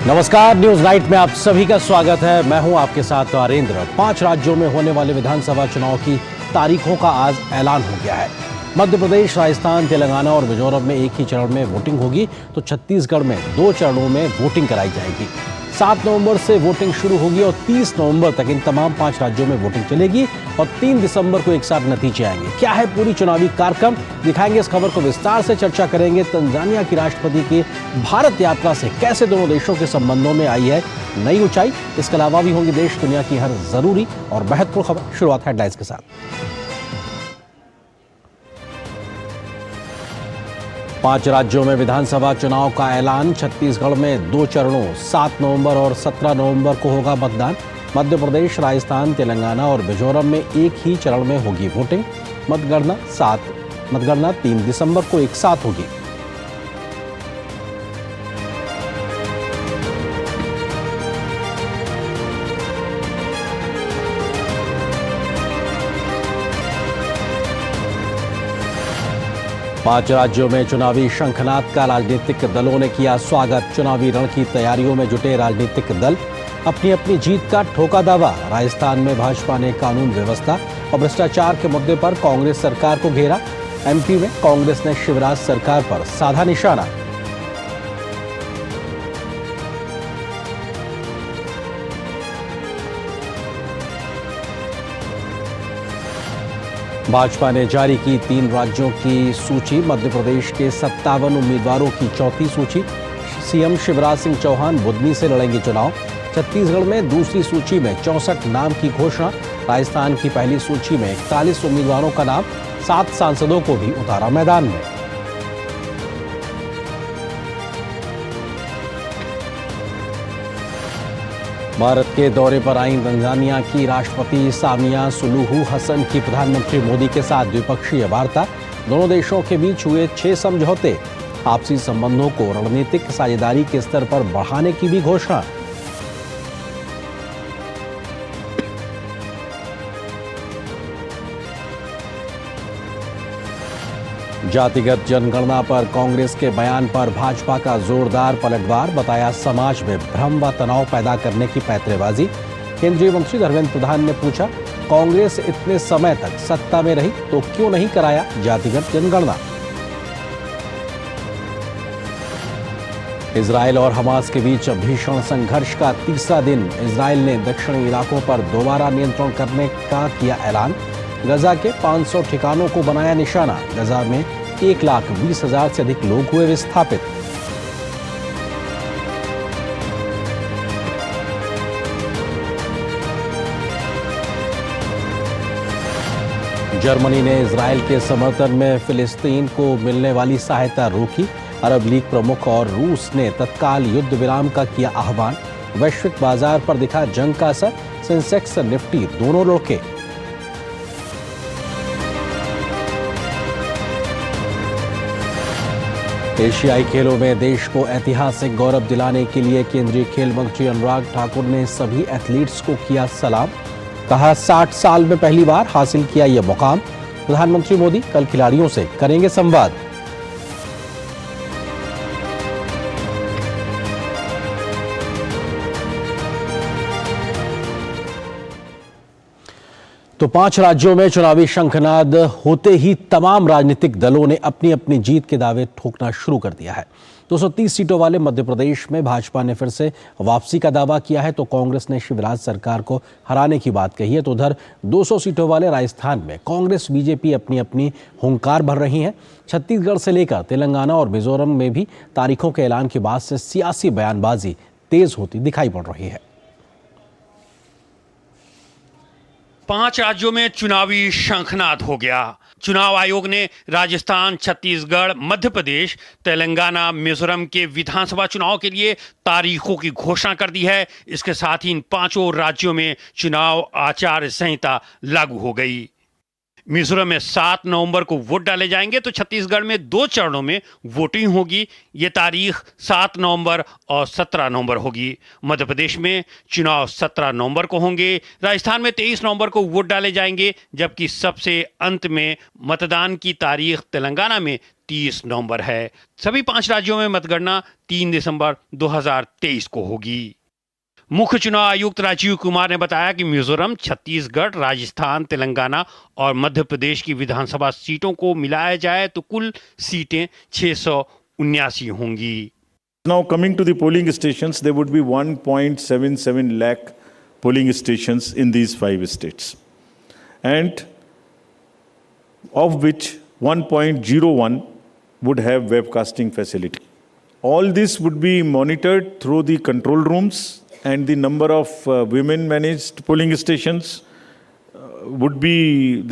नमस्कार, news night में आप सभी का स्वागत है। मैं हूं आपके साथ आरेंद्र। 5 राज्यों में होने वाले विधानसभा चुनाव की तारीखों का आज ऐलान हो गया है। मध्य प्रदेश, राजस्थान, तेलंगाना और मिजोरम में एक ही चरण में वोटिंग होगी, तो छत्तीसगढ़ में 2 चरणों में वोटिंग कराई जाएगी। 7 नवंबर से वोटिंग शुरू होगी और 30 नवंबर तक इन तमाम 5 राज्यों में वोटिंग चलेगी और 3 दिसंबर को एक साथ नतीजे आएंगे। क्या है पूरी चुनावी कार्यक्रम, दिखाएंगे इस खबर को विस्तार से, चर्चा करेंगे। तंजानिया की राष्ट्रपति की भारत यात्रा से कैसे दोनों देशों के संबंधों में आई है नई ऊंचाई। इसके अलावा भी होंगी देश दुनिया की हर जरूरी और महत्वपूर्ण खबर। शुरुआत हेडलाइंस के साथ। 5 राज्यों में विधानसभा चुनाव का ऐलान। छत्तीसगढ़ में 2 चरणों 7 नवंबर और 17 नवंबर को होगा मतदान। मध्य प्रदेश, राजस्थान, तेलंगाना और मिजोरम में एक ही चरण में होगी वोटिंग। मतगणना 3 दिसंबर को एक साथ होगी। पांच राज्यों में चुनावी शंखनाद का राजनीतिक दलों ने किया स्वागत। चुनावी रण की तैयारियों में जुटे राजनीतिक दल अपनी अपनी जीत का ठोका दावा। राजस्थान में भाजपा ने कानून व्यवस्था और भ्रष्टाचार के मुद्दे पर कांग्रेस सरकार को घेरा। एमपी में कांग्रेस ने शिवराज सरकार पर साधा निशाना। भाजपा ने जारी की 3 राज्यों की सूची। मध्य प्रदेश के 57 उम्मीदवारों की चौथी सूची। सीएम शिवराज सिंह चौहान बुधनी से लड़ेंगे चुनाव। छत्तीसगढ़ में दूसरी सूची में 64 नाम की घोषणा। राजस्थान की पहली सूची में 41 उम्मीदवारों का नाम। 7 सांसदों को भी उतारा मैदान में। भारत के दौरे पर आई तंजानिया की राष्ट्रपति सामिया सुलूहू हसन की प्रधानमंत्री मोदी के साथ द्विपक्षीय वार्ता। दोनों देशों के बीच हुए 6 समझौते। आपसी संबंधों को रणनीतिक साझेदारी के स्तर पर बढ़ाने की भी घोषणा। जातिगत जनगणना पर कांग्रेस के बयान पर भाजपा का जोरदार पलटवार। बताया समाज में भ्रम व तनाव पैदा करने की पैंतरेबाजी। केंद्रीय मंत्री धर्मेंद्र प्रधान ने पूछा, कांग्रेस इतने समय तक सत्ता में रही तो क्यों नहीं कराया जातिगत जनगणना। इजरायल और हमास के बीच भीषण संघर्ष का तीसरा दिन। इजरायल ने दक्षिणी इलाकों पर दोबारा नियंत्रण करने का किया ऐलान। गजा के 500 ठिकानों को बनाया निशाना। गजा में 1,20,000 से अधिक लोग हुए विस्थापित। जर्मनी ने इजरायल के समर्थन में फिलिस्तीन को मिलने वाली सहायता रोकी। अरब लीग प्रमुख और रूस ने तत्काल युद्ध विराम का किया आह्वान। वैश्विक बाजार पर दिखा जंग का असर। सेंसेक्स, निफ्टी दोनों लुढ़के। एशियाई खेलों में देश को ऐतिहासिक गौरव दिलाने के लिए केंद्रीय खेल मंत्री अनुराग ठाकुर ने सभी एथलीट्स को किया सलाम। कहा, 60 साल में पहली बार हासिल किया यह मुकाम। प्रधानमंत्री मोदी कल खिलाड़ियों से करेंगे संवाद। तो 5 राज्यों में चुनावी शंखनाद होते ही तमाम राजनीतिक दलों ने अपनी अपनी जीत के दावे ठोकना शुरू कर दिया है। 230 सीटों वाले मध्य प्रदेश में भाजपा ने फिर से वापसी का दावा किया है, तो कांग्रेस ने शिवराज सरकार को हराने की बात कही है। तो उधर 200 सीटों वाले राजस्थान में कांग्रेस, बीजेपी अपनी अपनी हुंकार भर रही हैं। छत्तीसगढ़ से लेकर तेलंगाना और मिजोरम में भी तारीखों के ऐलान के बाद से सियासी बयानबाजी तेज होती दिखाई पड़ रही है। 5 राज्यों में चुनावी शंखनाद हो गया। चुनाव आयोग ने राजस्थान, छत्तीसगढ़, मध्य प्रदेश, तेलंगाना, मिजोरम के विधानसभा चुनाव के लिए तारीखों की घोषणा कर दी है। इसके साथ ही इन 5 राज्यों में चुनाव आचार संहिता लागू हो गई। मिजोरम में 7 नवंबर को वोट डाले जाएंगे, तो छत्तीसगढ़ में 2 चरणों में वोटिंग होगी। ये तारीख 7 नवंबर और 17 नवंबर होगी। मध्य प्रदेश में चुनाव 17 नवंबर को होंगे। राजस्थान में 23 नवंबर को वोट डाले जाएंगे, जबकि सबसे अंत में मतदान की तारीख तेलंगाना में 30 नवंबर है। सभी 5 राज्यों में मतगणना 3 दिसंबर 2023 को होगी। मुख्य चुनाव आयुक्त राजीव कुमार ने बताया कि मिजोरम, छत्तीसगढ़, राजस्थान, तेलंगाना और मध्य प्रदेश की विधानसभा सीटों को मिलाया जाए तो कुल सीटें 679 होंगी। Now coming to the polling stations, there would be 1.77 lakh polling stations in these 5 states, and of which 1.01 would have webcasting facility. All this would be monitored through the control rooms, and the number of women managed polling stations would be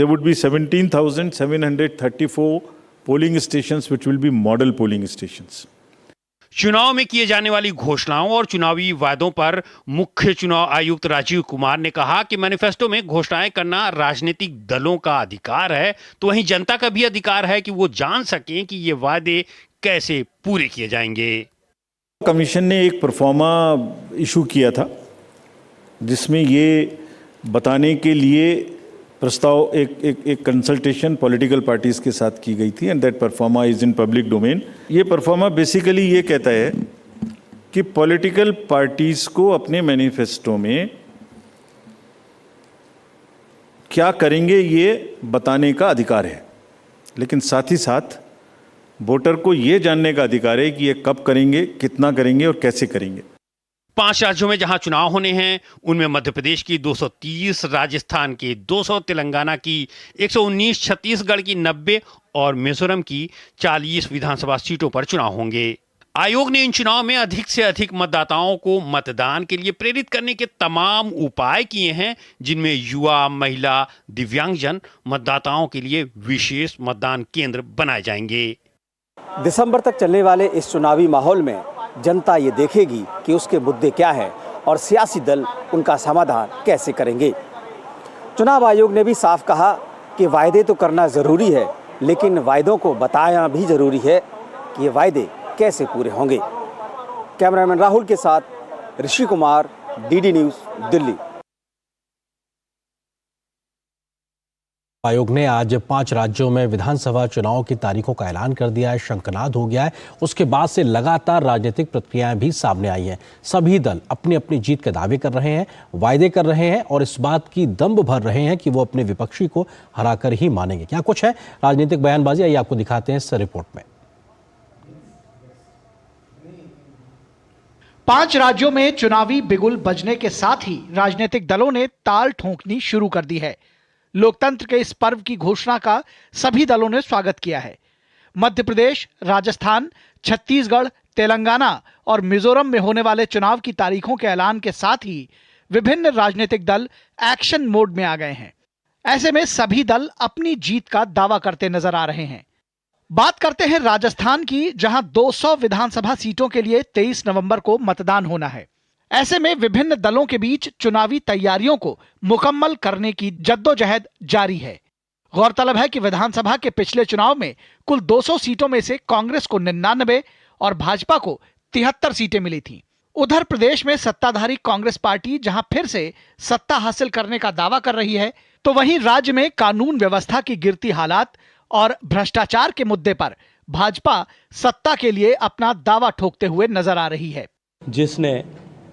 17,734 polling stations, which will be model polling stations. चुनाव में किए जाने वाली घोषणाओं और चुनावी वायदों पर मुख्य चुनाव आयुक्त राजीव कुमार ने कहा कि मैनिफेस्टो में घोषणाएं करना राजनीतिक दलों का अधिकार है, तो वहीं जनता का भी अधिकार है कि वो जान सकें कि ये वादे कैसे पूरे किए जाएंगे। कमीशन ने एक परफॉर्मा इशू किया था जिसमें ये बताने के लिए प्रस्ताव एक कंसल्टेशन पॉलिटिकल पार्टीज के साथ की गई थी, and that pro forma is in public domain. ये परफॉर्मा बेसिकली ये कहता है कि पॉलिटिकल पार्टीज को अपने मैनिफेस्टो में क्या करेंगे ये बताने का अधिकार है, लेकिन साथ ही साथ वोटर को ये जानने का अधिकार है कि ये कब करेंगे, कितना करेंगे और कैसे करेंगे। 5 राज्यों में जहां चुनाव होने हैं उनमें मध्य प्रदेश की 230, राजस्थान की 200, तेलंगाना की 119, छत्तीसगढ़ की 90 और मिजोरम की 40 विधानसभा सीटों पर चुनाव होंगे। आयोग ने इन चुनाव में अधिक से अधिक मतदाताओं को मतदान के लिए प्रेरित करने के तमाम उपाय किए हैं, जिनमें युवा, महिला, दिव्यांगजन मतदाताओं के लिए विशेष मतदान केंद्र बनाए जाएंगे। दिसंबर तक चलने वाले इस चुनावी माहौल में जनता ये देखेगी कि उसके मुद्दे क्या हैं और सियासी दल उनका समाधान कैसे करेंगे। चुनाव आयोग ने भी साफ कहा कि वायदे तो करना ज़रूरी है, लेकिन वायदों को बताना भी ज़रूरी है कि ये वायदे कैसे पूरे होंगे। कैमरामैन राहुल के साथ ऋषि कुमार, डीडी न्यूज़, दिल्ली। आयोग ने आज 5 राज्यों में विधानसभा चुनाव की तारीखों का ऐलान कर दिया है। शंखनाद हो गया है। उसके बाद से लगातार राजनीतिक प्रक्रियाएं भी सामने आई हैं। सभी दल अपनी अपनी जीत के दावे कर रहे हैं, वायदे कर रहे हैं और इस बात की दम्भ भर रहे हैं कि वो अपने विपक्षी को हराकर ही मानेंगे। क्या कुछ है राजनीतिक बयानबाजी, आइए आपको दिखाते हैं इस रिपोर्ट में। 5 राज्यों में चुनावी बिगुल बजने के साथ ही राजनीतिक दलों ने ताल ठोंकनी शुरू कर दी है। लोकतंत्र के इस पर्व की घोषणा का सभी दलों ने स्वागत किया है। मध्य प्रदेश, राजस्थान, छत्तीसगढ़, तेलंगाना और मिजोरम में होने वाले चुनाव की तारीखों के ऐलान के साथ ही विभिन्न राजनीतिक दल एक्शन मोड में आ गए हैं। ऐसे में सभी दल अपनी जीत का दावा करते नजर आ रहे हैं। बात करते हैं राजस्थान की, जहां 200 विधानसभा सीटों के लिए 23 नवंबर को मतदान होना है। ऐसे में विभिन्न दलों के बीच चुनावी तैयारियों को मुकम्मल करने की जद्दोजहद जारी है। गौरतलब है कि विधानसभा के पिछले चुनाव में कुल 200 सीटों में से कांग्रेस को 99 और भाजपा को 73 सीटें मिली थीं। उधर प्रदेश में सत्ताधारी कांग्रेस पार्टी जहां फिर से सत्ता हासिल करने का दावा कर रही है, तो वहीं राज्य में कानून व्यवस्था की गिरती हालात और भ्रष्टाचार के मुद्दे पर भाजपा सत्ता के लिए अपना दावा ठोकते हुए नजर आ रही है। जिसने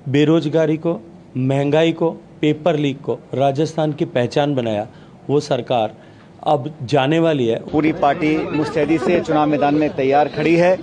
बेरोजगारी को, महंगाई को, पेपर लीक को राजस्थान की पहचान बनाया, वो सरकार अब जाने वाली है। पूरी पार्टी मुस्तैदी से चुनाव मैदान में तैयार खड़ी है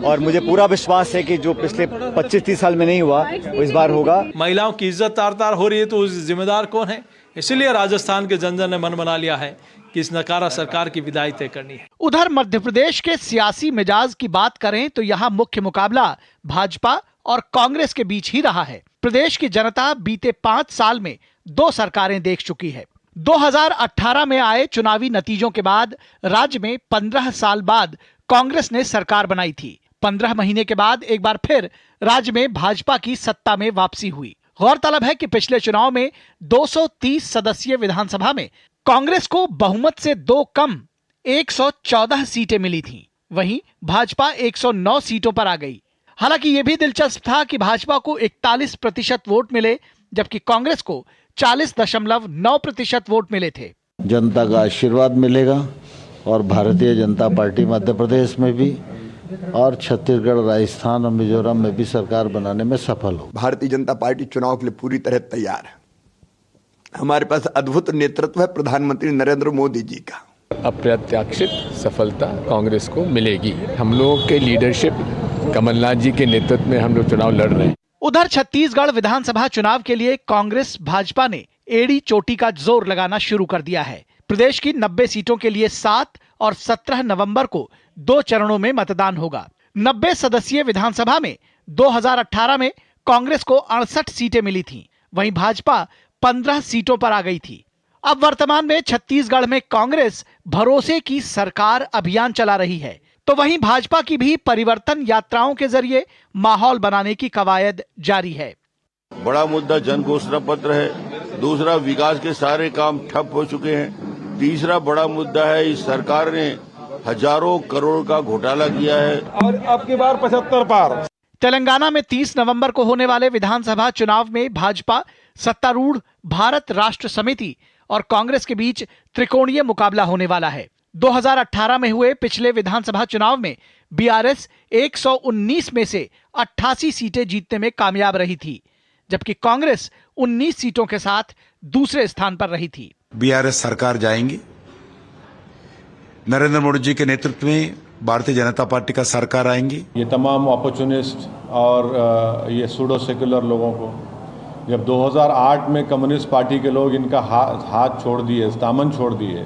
और मुझे पूरा विश्वास है कि जो पिछले 25-30 साल में नहीं हुआ वो इस बार होगा। महिलाओं की इज्जत तार-तार हो रही है, तो उस जिम्मेदार कौन है? इसलिए राजस्थान के जन-जन ने मन बना लिया है कि इस नकारा सरकार की विदाई तय करनी है। उधर मध्य प्रदेश के सियासी मिजाज की बात करें तो यहाँ मुख्य मुकाबला भाजपा और कांग्रेस के बीच ही रहा है। प्रदेश की जनता बीते 5 साल में 2 सरकारें देख चुकी है। 2018 में आए चुनावी नतीजों के बाद राज्य में 15 साल बाद कांग्रेस ने सरकार बनाई थी। 15 महीने के बाद एक बार फिर राज्य में भाजपा की सत्ता में वापसी हुई। गौरतलब है कि पिछले चुनाव में 230 सदस्यीय विधानसभा में कांग्रेस को बहुमत से 2 कम 114 सीटें मिली थीं। वहीं भाजपा 109 सीटों पर आ गई। हालांकि यह भी दिलचस्प था कि भाजपा को 41% वोट मिले, जबकि कांग्रेस को 40.9% वोट मिले थे। जनता का आशीर्वाद मिलेगा और भारतीय जनता पार्टी मध्य प्रदेश में भी और छत्तीसगढ़, राजस्थान और मिजोरम में भी सरकार बनाने में सफल हो। भारतीय जनता पार्टी चुनाव के लिए पूरी तरह तैयार है। हमारे पास अद्भुत नेतृत्व है प्रधानमंत्री नरेंद्र मोदी जी का। अप्रत्याशित सफलता कांग्रेस को मिलेगी। हम लोगों के लीडरशिप कमलनाथ जी के नेतृत्व में हम लोग चुनाव लड़ रहे हैं। उधर छत्तीसगढ़ विधानसभा चुनाव के लिए कांग्रेस भाजपा ने एड़ी चोटी का जोर लगाना शुरू कर दिया है। प्रदेश की 90 सीटों के लिए 7 और 17 नवंबर को 2 चरणों में मतदान होगा। 90 सदस्यीय विधानसभा में 2018 में कांग्रेस को 68 सीटें मिली थीं, वहीं भाजपा 15 सीटों पर आ गई थी। अब वर्तमान में छत्तीसगढ़ में कांग्रेस भरोसे की सरकार अभियान चला रही है, तो वहीं भाजपा की भी परिवर्तन यात्राओं के जरिए माहौल बनाने की कवायद जारी है। बड़ा मुद्दा जन घोषणा पत्र है। दूसरा, विकास के सारे काम ठप हो चुके हैं। तीसरा बड़ा मुद्दा है, इस सरकार ने हजारों करोड़ का घोटाला किया है और अब की बार 75 पार। तेलंगाना में 30 नवंबर को होने वाले विधानसभा चुनाव में भाजपा, सत्तारूढ़ भारत राष्ट्र समिति और कांग्रेस के बीच त्रिकोणीय मुकाबला होने वाला है। 2018 में हुए पिछले विधानसभा चुनाव में बीआरएस 119 में से 88 सीटें जीतने में कामयाब रही थी, जबकि कांग्रेस 19 सीटों के साथ दूसरे स्थान पर रही थी। बीआरएस सरकार जाएंगे। नरेंद्र मोदी जी के नेतृत्व में भारतीय जनता पार्टी का सरकार आएंगी। ये तमाम अपॉर्चुनिस्ट और ये सूडो सेक्युलर लोगों को जब 2008 में कम्युनिस्ट पार्टी के लोग इनका हाथ छोड़ दिए, दामन छोड़ दिए,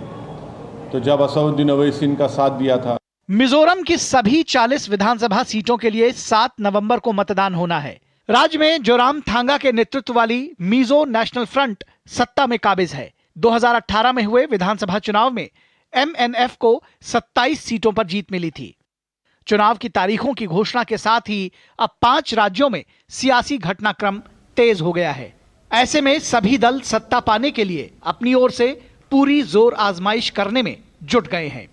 तो जब असदुद्दीन ओवैसी इनका साथ दिया था। मिजोरम की सभी 40 विधानसभा सीटों के लिए 7 नवंबर को मतदान होना है। राज्य में जोरामथांगा के नेतृत्व वाली मिजो नेशनल फ्रंट सत्ता में काबिज है। 2018 में हुए विधानसभा चुनाव में एमएनएफ को 27 सीटों पर जीत मिली थी। चुनाव की तारीखों की घोषणा के साथ ही अब 5 राज्यों में सियासी घटनाक्रम तेज हो गया है। ऐसे में सभी दल सत्ता पाने के लिए अपनी ओर से पूरी जोर आजमाइश करने में जुट गए हैं।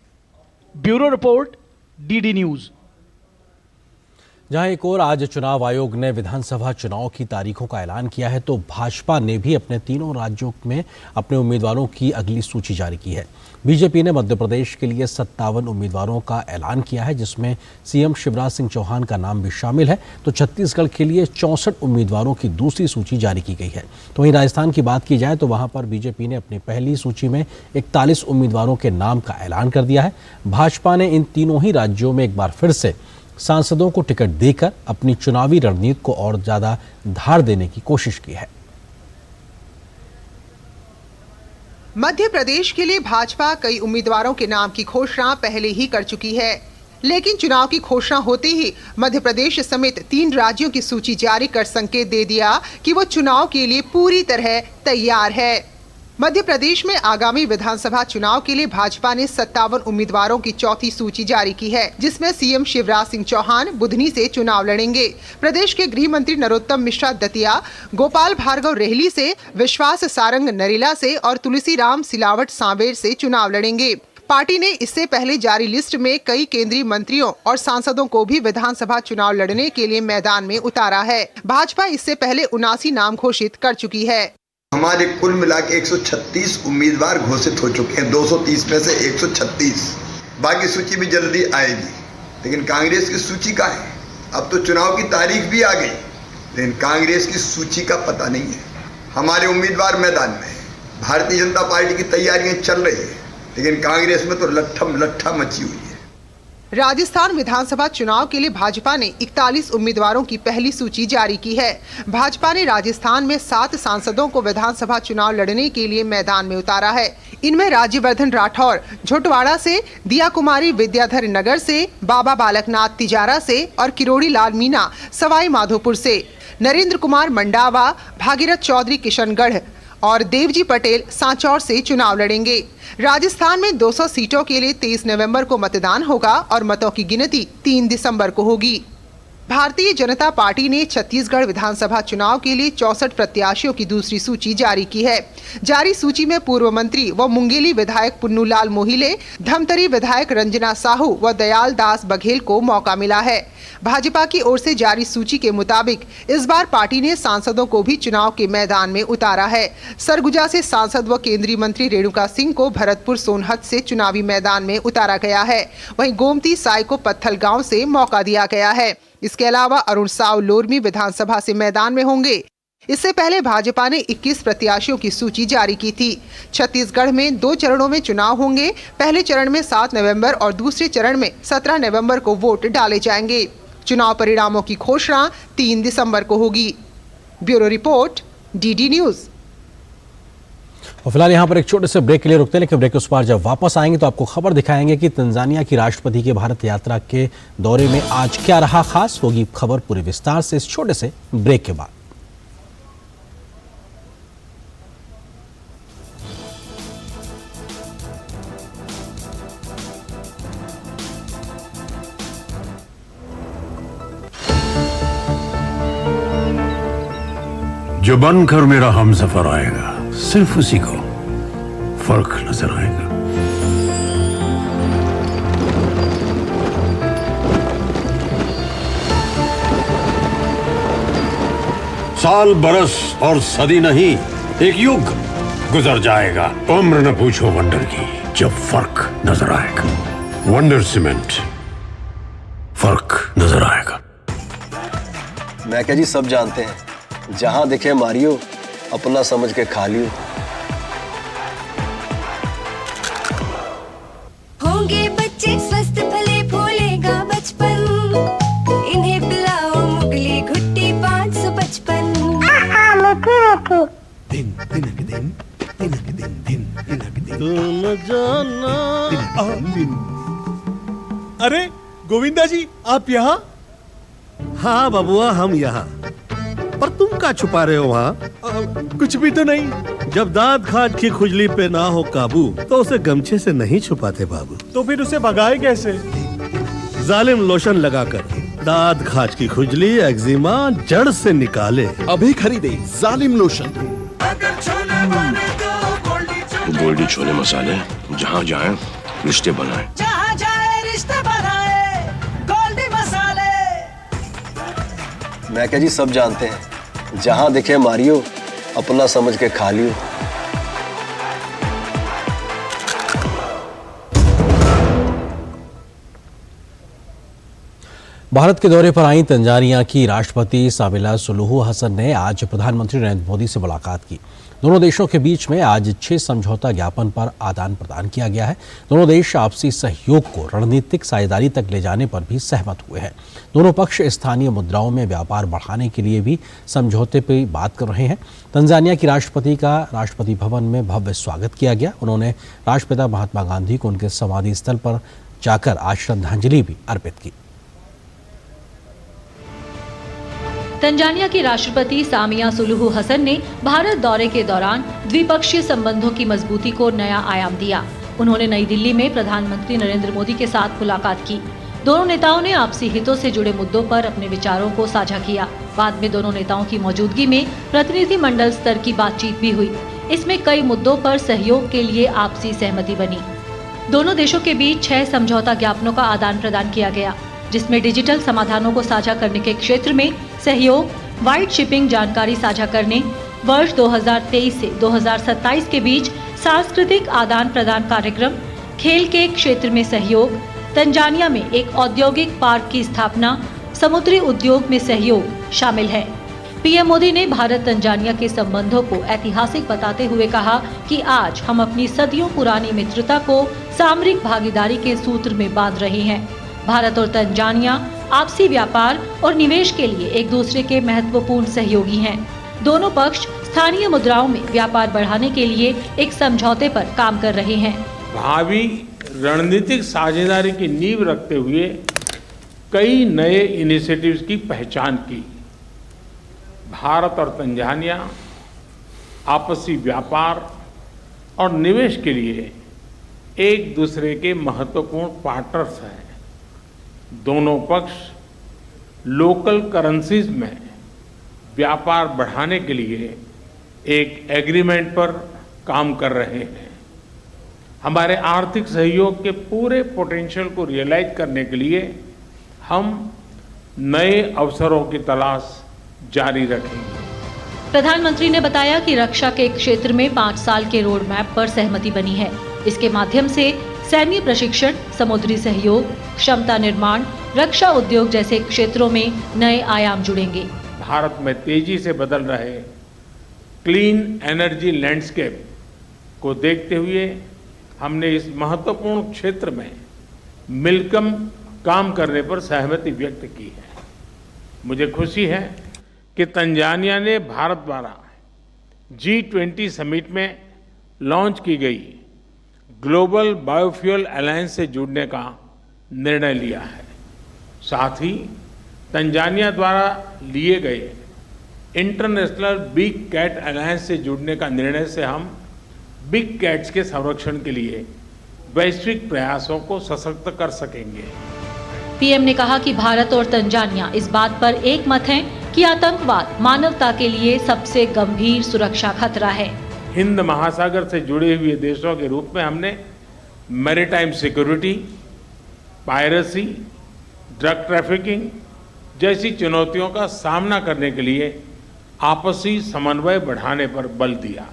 Bureau report, DD news. जहां एक और आज चुनाव आयोग ने विधानसभा चुनाव की तारीखों का ऐलान किया है, तो भाजपा ने भी अपने तीनों राज्यों में अपने उम्मीदवारों की अगली सूची जारी की है। बीजेपी ने मध्य प्रदेश के लिए 57 उम्मीदवारों का ऐलान किया है, जिसमें सीएम शिवराज सिंह चौहान का नाम भी शामिल है। तो छत्तीसगढ़ के लिए 64 उम्मीदवारों की दूसरी सूची जारी की गई है। तो वहीं राजस्थान की बात की जाए तो वहां पर बीजेपी ने अपनी पहली सूची में 41 उम्मीदवारों के नाम का ऐलान कर दिया है। भाजपा ने इन तीनों ही राज्यों में एक बार फिर से सांसदों को टिकट देकर अपनी चुनावी रणनीति को और ज्यादा धार देने की कोशिश की है। मध्य प्रदेश के लिए भाजपा कई उम्मीदवारों के नाम की घोषणा पहले ही कर चुकी है, लेकिन चुनाव की घोषणा होते ही मध्य प्रदेश समेत 3 राज्यों की सूची जारी कर संकेत दे दिया कि वो चुनाव के लिए पूरी तरह तैयार है। मध्य प्रदेश में आगामी विधानसभा चुनाव के लिए भाजपा ने 57 उम्मीदवारों की चौथी सूची जारी की है, जिसमें सीएम शिवराज सिंह चौहान बुधनी से चुनाव लड़ेंगे। प्रदेश के गृह मंत्री नरोत्तम मिश्रा दतिया, गोपाल भार्गव रेहली से, विश्वास सारंग नरेला से और तुलसीराम सिलावट सांवेर से चुनाव लड़ेंगे। पार्टी ने इससे पहले जारी लिस्ट में कई केंद्रीय मंत्रियों और सांसदों को भी विधानसभा चुनाव लड़ने के लिए मैदान में उतारा है। भाजपा इससे पहले 79 नाम घोषित कर चुकी है। हमारे कुल मिला के 136 उम्मीदवार घोषित हो चुके हैं। 230 में से 136। बाकी सूची भी जल्दी आएगी। लेकिन कांग्रेस की सूची का है, अब तो चुनाव की तारीख भी आ गई, लेकिन कांग्रेस की सूची का पता नहीं है। हमारे उम्मीदवार मैदान में है, भारतीय जनता पार्टी की तैयारियां चल रही है, लेकिन कांग्रेस में तो लट्ठा मची हुई है। राजस्थान विधानसभा चुनाव के लिए भाजपा ने 41 उम्मीदवारों की पहली सूची जारी की है। भाजपा ने राजस्थान में 7 सांसदों को विधानसभा चुनाव लड़ने के लिए मैदान में उतारा है। इनमें राज्यवर्धन राठौर झोटवाड़ा से, दिया कुमारी विद्याधर नगर से, बाबा बालकनाथ तिजारा से और किरोड़ी लाल मीणा सवाई माधोपुर से, नरेंद्र कुमार मंडावा, भागीरथ चौधरी किशनगढ़ और देवजी पटेल सांचौर से चुनाव लड़ेंगे। राजस्थान में 200 सीटों के लिए 23 नवंबर को मतदान होगा और मतों की गिनती 3 दिसंबर को होगी। भारतीय जनता पार्टी ने छत्तीसगढ़ विधानसभा चुनाव के लिए 64 प्रत्याशियों की दूसरी सूची जारी की है। जारी सूची में पूर्व मंत्री व मुंगेली विधायक पुन्नूलाल मोहिले, धमतरी विधायक रंजना साहू व दयाल दास बघेल को मौका मिला है। भाजपा की ओर से जारी सूची के मुताबिक इस बार पार्टी ने सांसदों को भी चुनाव के मैदान में उतारा है। सरगुजा से सांसद व केंद्रीय मंत्री रेणुका सिंह को भरतपुर सोनहत से चुनावी मैदान में उतारा गया है। वहीं गोमती साय को पत्थल गांव से मौका दिया गया है। इसके अलावा अरुण साव लोरमी विधानसभा से मैदान में होंगे। इससे पहले भाजपा ने 21 प्रत्याशियों की सूची जारी की थी। छत्तीसगढ़ में 2 चरणों में चुनाव होंगे। पहले चरण में 7 नवंबर और दूसरे चरण में 17 नवंबर को वोट डाले जाएंगे। चुनाव परिणामों की घोषणा 3 दिसंबर को होगी। Bureau report, DD news. और फिलहाल यहाँ पर एक छोटे से ब्रेक के लिए रुकते हैं, लेकिन ब्रेक के उस पार जब वापस आएंगे तो आपको खबर दिखाएंगे कि तंजानिया की राष्ट्रपति के भारत यात्रा के दौरे में आज क्या रहा खास। होगी खबर पूरे विस्तार से इस छोटे से ब्रेक के बाद। जो बनकर मेरा हमसफर आएगा, सिर्फ उसी को फर्क नजर आएगा। साल, बरस और सदी नहीं, एक युग गुजर जाएगा। उम्र न पूछो वंडर की, जब फर्क नजर आएगा। वंडर सीमेंट, फर्क नजर आएगा। मैं क्या जी, सब जानते हैं, जहां दिखे मारियो, अपना समझ के खा लियो। होंगे बच्चे स्वस्थ भले, फूलेगा बचपन, इन्हें पिलाओ मुगली घुट्टी 555। दिन तिनक दिन, तिनक दिन, दिन तिनक दिन, तुम जाना। अरे गोविंदा जी, आप यहाँ? हाँ बबुआ, हम यहाँ। पर तुम क्या छुपा रहे हो वहाँ? कुछ भी तो नहीं। जब दांत खाज की खुजली पे ना हो काबू तो उसे गमछे से नहीं छुपाते बाबू। तो फिर उसे भगाए कैसे? जालिम लोशन लगाकर दांत खाज की खुजली, एक्जिमा जड़ से निकाले। अभी खरीदे जालिम लोशन। गोल्डी छोले मसाले, जहाँ जाए रिश्ते बनाए, जहाँ जाए रिश्ते बनाए, गोल्डी मसाले। मैं क्या जी, सब जानते हैं, जहां दिखे मारियो, अपना समझ के खा लियो। भारत के दौरे पर आई तंजानिया की राष्ट्रपति साबिला सुलूहू हसन ने आज प्रधानमंत्री नरेंद्र मोदी से मुलाकात की। दोनों देशों के बीच में आज 6 समझौता ज्ञापन पर आदान प्रदान किया गया है। दोनों देश आपसी सहयोग को रणनीतिक साझेदारी तक ले जाने पर भी सहमत हुए हैं। दोनों पक्ष स्थानीय मुद्राओं में व्यापार बढ़ाने के लिए भी समझौते पर बात कर रहे हैं। तंजानिया की राष्ट्रपति का राष्ट्रपति भवन में भव्य स्वागत किया गया। उन्होंने राष्ट्रपिता महात्मा गांधी को उनके समाधि स्थल पर जाकर आज श्रद्धांजलि भी अर्पित की। तंजानिया की राष्ट्रपति सामिया सुलूहू हसन ने भारत दौरे के दौरान द्विपक्षीय संबंधों की मजबूती को नया आयाम दिया। उन्होंने नई दिल्ली में प्रधानमंत्री नरेंद्र मोदी के साथ मुलाकात की। दोनों नेताओं ने आपसी हितों से जुड़े मुद्दों पर अपने विचारों को साझा किया। बाद में दोनों नेताओं की मौजूदगी में प्रतिनिधिमंडल स्तर की बातचीत भी हुई। इसमें कई मुद्दों पर सहयोग के लिए आपसी सहमति बनी। दोनों देशों के बीच 6 समझौता ज्ञापनों का आदान प्रदान किया गया, जिसमें डिजिटल समाधानों को साझा करने के क्षेत्र में सहयोग, वाइड शिपिंग जानकारी साझा करने, वर्ष 2023 से 2027 के बीच सांस्कृतिक आदान प्रदान कार्यक्रम, खेल के क्षेत्र में सहयोग, तंजानिया में एक औद्योगिक पार्क की स्थापना, समुद्री उद्योग में सहयोग शामिल है। पीएम मोदी ने भारत तंजानिया के संबंधों को ऐतिहासिक बताते हुए कहा कि आज हम अपनी सदियों पुरानी मित्रता को सामरिक भागीदारी के सूत्र में बांध रहे हैं। भारत और तंजानिया आपसी व्यापार और निवेश के लिए एक दूसरे के महत्वपूर्ण सहयोगी हैं। दोनों पक्ष स्थानीय मुद्राओं में व्यापार बढ़ाने के लिए एक समझौते पर काम कर रहे हैं। भावी रणनीतिक साझेदारी की नींव रखते हुए कई नए इनिशिएटिव्स की पहचान की। भारत और तंजानिया आपसी व्यापार और निवेश के लिए एक दूसरे के महत्वपूर्ण पार्टनर्स हैं। दोनों पक्ष लोकल करेंसीज में व्यापार बढ़ाने के लिए एक एग्रीमेंट पर काम कर रहे हैं। हमारे आर्थिक सहयोग के पूरे पोटेंशियल को रियलाइज करने के लिए हम नए अवसरों की तलाश जारी रखेंगे। प्रधानमंत्री ने बताया कि रक्षा के क्षेत्र में 5 साल के रोड मैप पर सहमति बनी है। इसके माध्यम से सैन्य प्रशिक्षण, समुद्री सहयोग, क्षमता निर्माण, रक्षा उद्योग जैसे क्षेत्रों में नए आयाम जुड़ेंगे। भारत में तेजी से बदल रहे क्लीन एनर्जी लैंडस्केप को देखते हुए हमने इस महत्वपूर्ण क्षेत्र में मिलकर काम करने पर सहमति व्यक्त की है। मुझे खुशी है कि तंजानिया ने भारत द्वारा G20 समिट में लॉन्च की गई ग्लोबल बायोफ्यूल अलायंस से जुड़ने का निर्णय लिया है। साथ ही तंजानिया द्वारा लिए गए इंटरनेशनल बिग कैट अलायंस से जुड़ने का निर्णय से हम बिग कैट्स के संरक्षण के लिए वैश्विक प्रयासों को सशक्त कर सकेंगे। पीएम ने कहा कि भारत और तंजानिया इस बात पर एक मत हैं कि आतंकवाद मानवता के लिए सबसे गंभीर सुरक्षा खतरा है। हिंद महासागर से जुड़े हुए देशों के रूप में हमने maritime security, piracy, drug trafficking जैसी चुनौतियों का सामना करने के लिए आपसी समन्वय बढ़ाने पर बल दिया।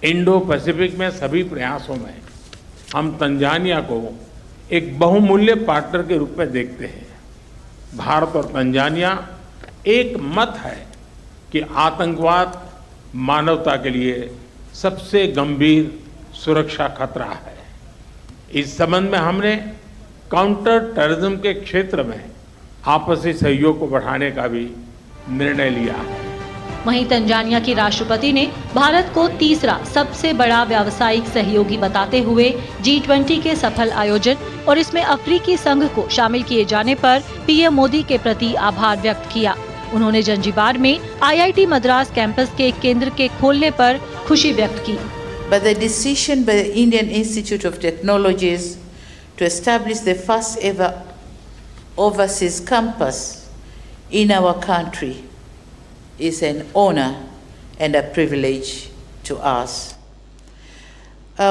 इंडो पैसिफिक में सभी प्रयासों में हम तंजानिया को एक बहुमूल्य पार्टनर के रूप में देखते हैं। भारत और तंजानिया एक मत है कि आतंकवाद मानवता के लिए सबसे गंभीर सुरक्षा खतरा है। इस संबंध में हमने काउंटर टेररिज्म के क्षेत्र में आपसी सहयोग को बढ़ाने का भी निर्णय लिया है। वहीं तंजानिया के राष्ट्रपति ने भारत को तीसरा सबसे बड़ा व्यावसायिक सहयोगी बताते हुए G20 के सफल आयोजन और इसमें अफ्रीकी संघ को शामिल किए जाने पर पीएम मोदी के प्रति आभार व्यक्त किया। उन्होंने जंजीबार में IIT मद्रास कैंपस के केंद्र के खोलने पर खुशी व्यक्त की। But the decision by the Indian Institute of Technologies to establish the first ever overseas campus in our country is an honor and a privilege to us.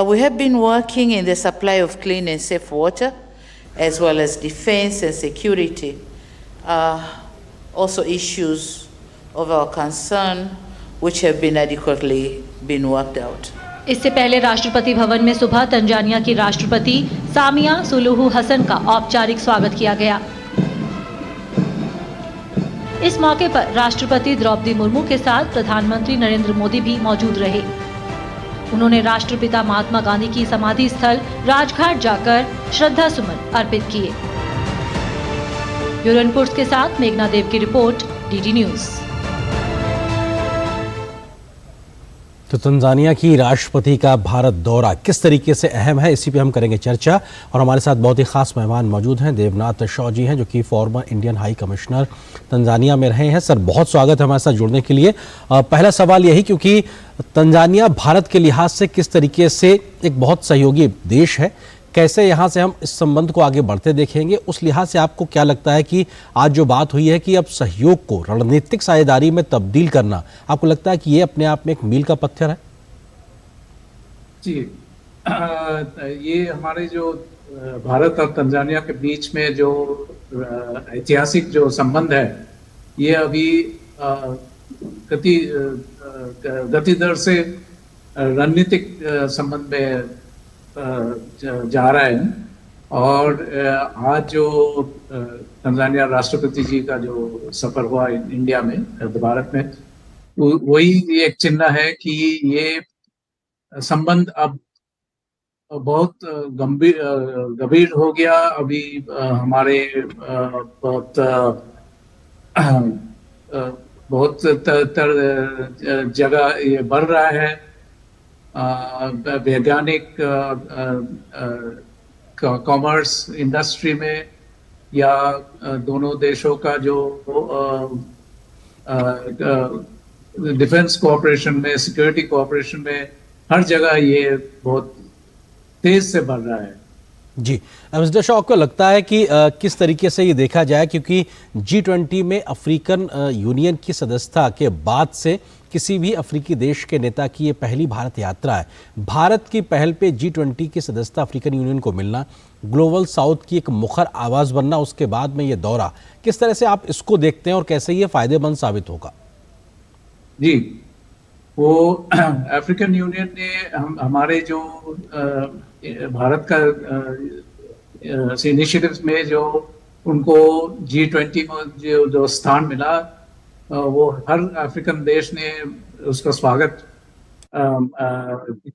We have been working in the supply of clean and safe water, as well as defense and security, also issues of our concern, which have been adequately been worked out. इससे पहले राष्ट्रपति भवन में सुबह Tanzania की राष्ट्रपति Samia Suluhu Hasan का औपचारिक स्वागत किया गया। इस मौके पर राष्ट्रपति द्रौपदी मुर्मू के साथ प्रधानमंत्री नरेंद्र मोदी भी मौजूद रहे। उन्होंने राष्ट्रपिता महात्मा गांधी की समाधि स्थल राजघाट जाकर श्रद्धा सुमन अर्पित किए। ब्यूरो रिपोर्ट्स के साथ मेघना देव की रिपोर्ट, DD न्यूज। तो तंजानिया की राष्ट्रपति का भारत दौरा किस तरीके से अहम है, इसी पे हम करेंगे चर्चा। और हमारे साथ बहुत ही खास मेहमान मौजूद हैं। देवनाथ शॉ जी हैं, जो कि former Indian high commissioner Tanzania में रहे हैं। सर, बहुत स्वागत है हमारे साथ जुड़ने के लिए। पहला सवाल यही, क्योंकि तंजानिया भारत के लिहाज से किस तरीके से एक बहुत सहयोगी देश है, कैसे यहाँ से हम इस संबंध को आगे बढ़ते देखेंगे, उस लिहाज से आपको क्या लगता है कि आज जो बात हुई है कि अब सहयोग को रणनीतिक साझेदारी में तब्दील करना, आपको लगता है कि ये अपने आप में एक मील का पत्थर है? जी, ये हमारे जो भारत और तंजानिया के बीच में जो ऐतिहासिक जो संबंध है, ये अभी गति दर से रणनीतिक संबंध में जा रहा है। और आज जो तंजानिया राष्ट्रपति जी का जो सफर हुआ इंडिया में, भारत में, वही एक चिन्ह है कि ये संबंध अब बहुत गंभीर हो गया। अभी हमारे बहुत जगह ये बढ़ रहा है। वैज्ञानिक कॉमर्स इंडस्ट्री में, या दोनों देशों का जो डिफेंस कोऑपरेशन में, सिक्योरिटी कोऑपरेशन में, हर जगह ये बहुत तेज से बढ़ रहा है। जी, मिस्टर शॉ, आपको लगता है कि किस तरीके से ये देखा जाए, क्योंकि G20 में अफ्रीकन यूनियन की सदस्यता के बाद से किसी भी अफ्रीकी देश के नेता की ये पहली भारत यात्रा है। भारत की पहल पे G20 की सदस्यता अफ्रीकन यूनियन को मिलना, ग्लोबल साउथ की एक मुखर आवाज़ बनना, उसके बाद में ये दौरा, किस तरह से आप इसको देखते हैं और कैसे ये फायदेमंद साबित होगा? जी, वो अफ्रीकन यूनियन ने हमारे जो भारत का इनिशिएटिव्स में जो उनको G20 में जो स्थान मिला, वो हर अफ्रीकन देश ने उसका स्वागत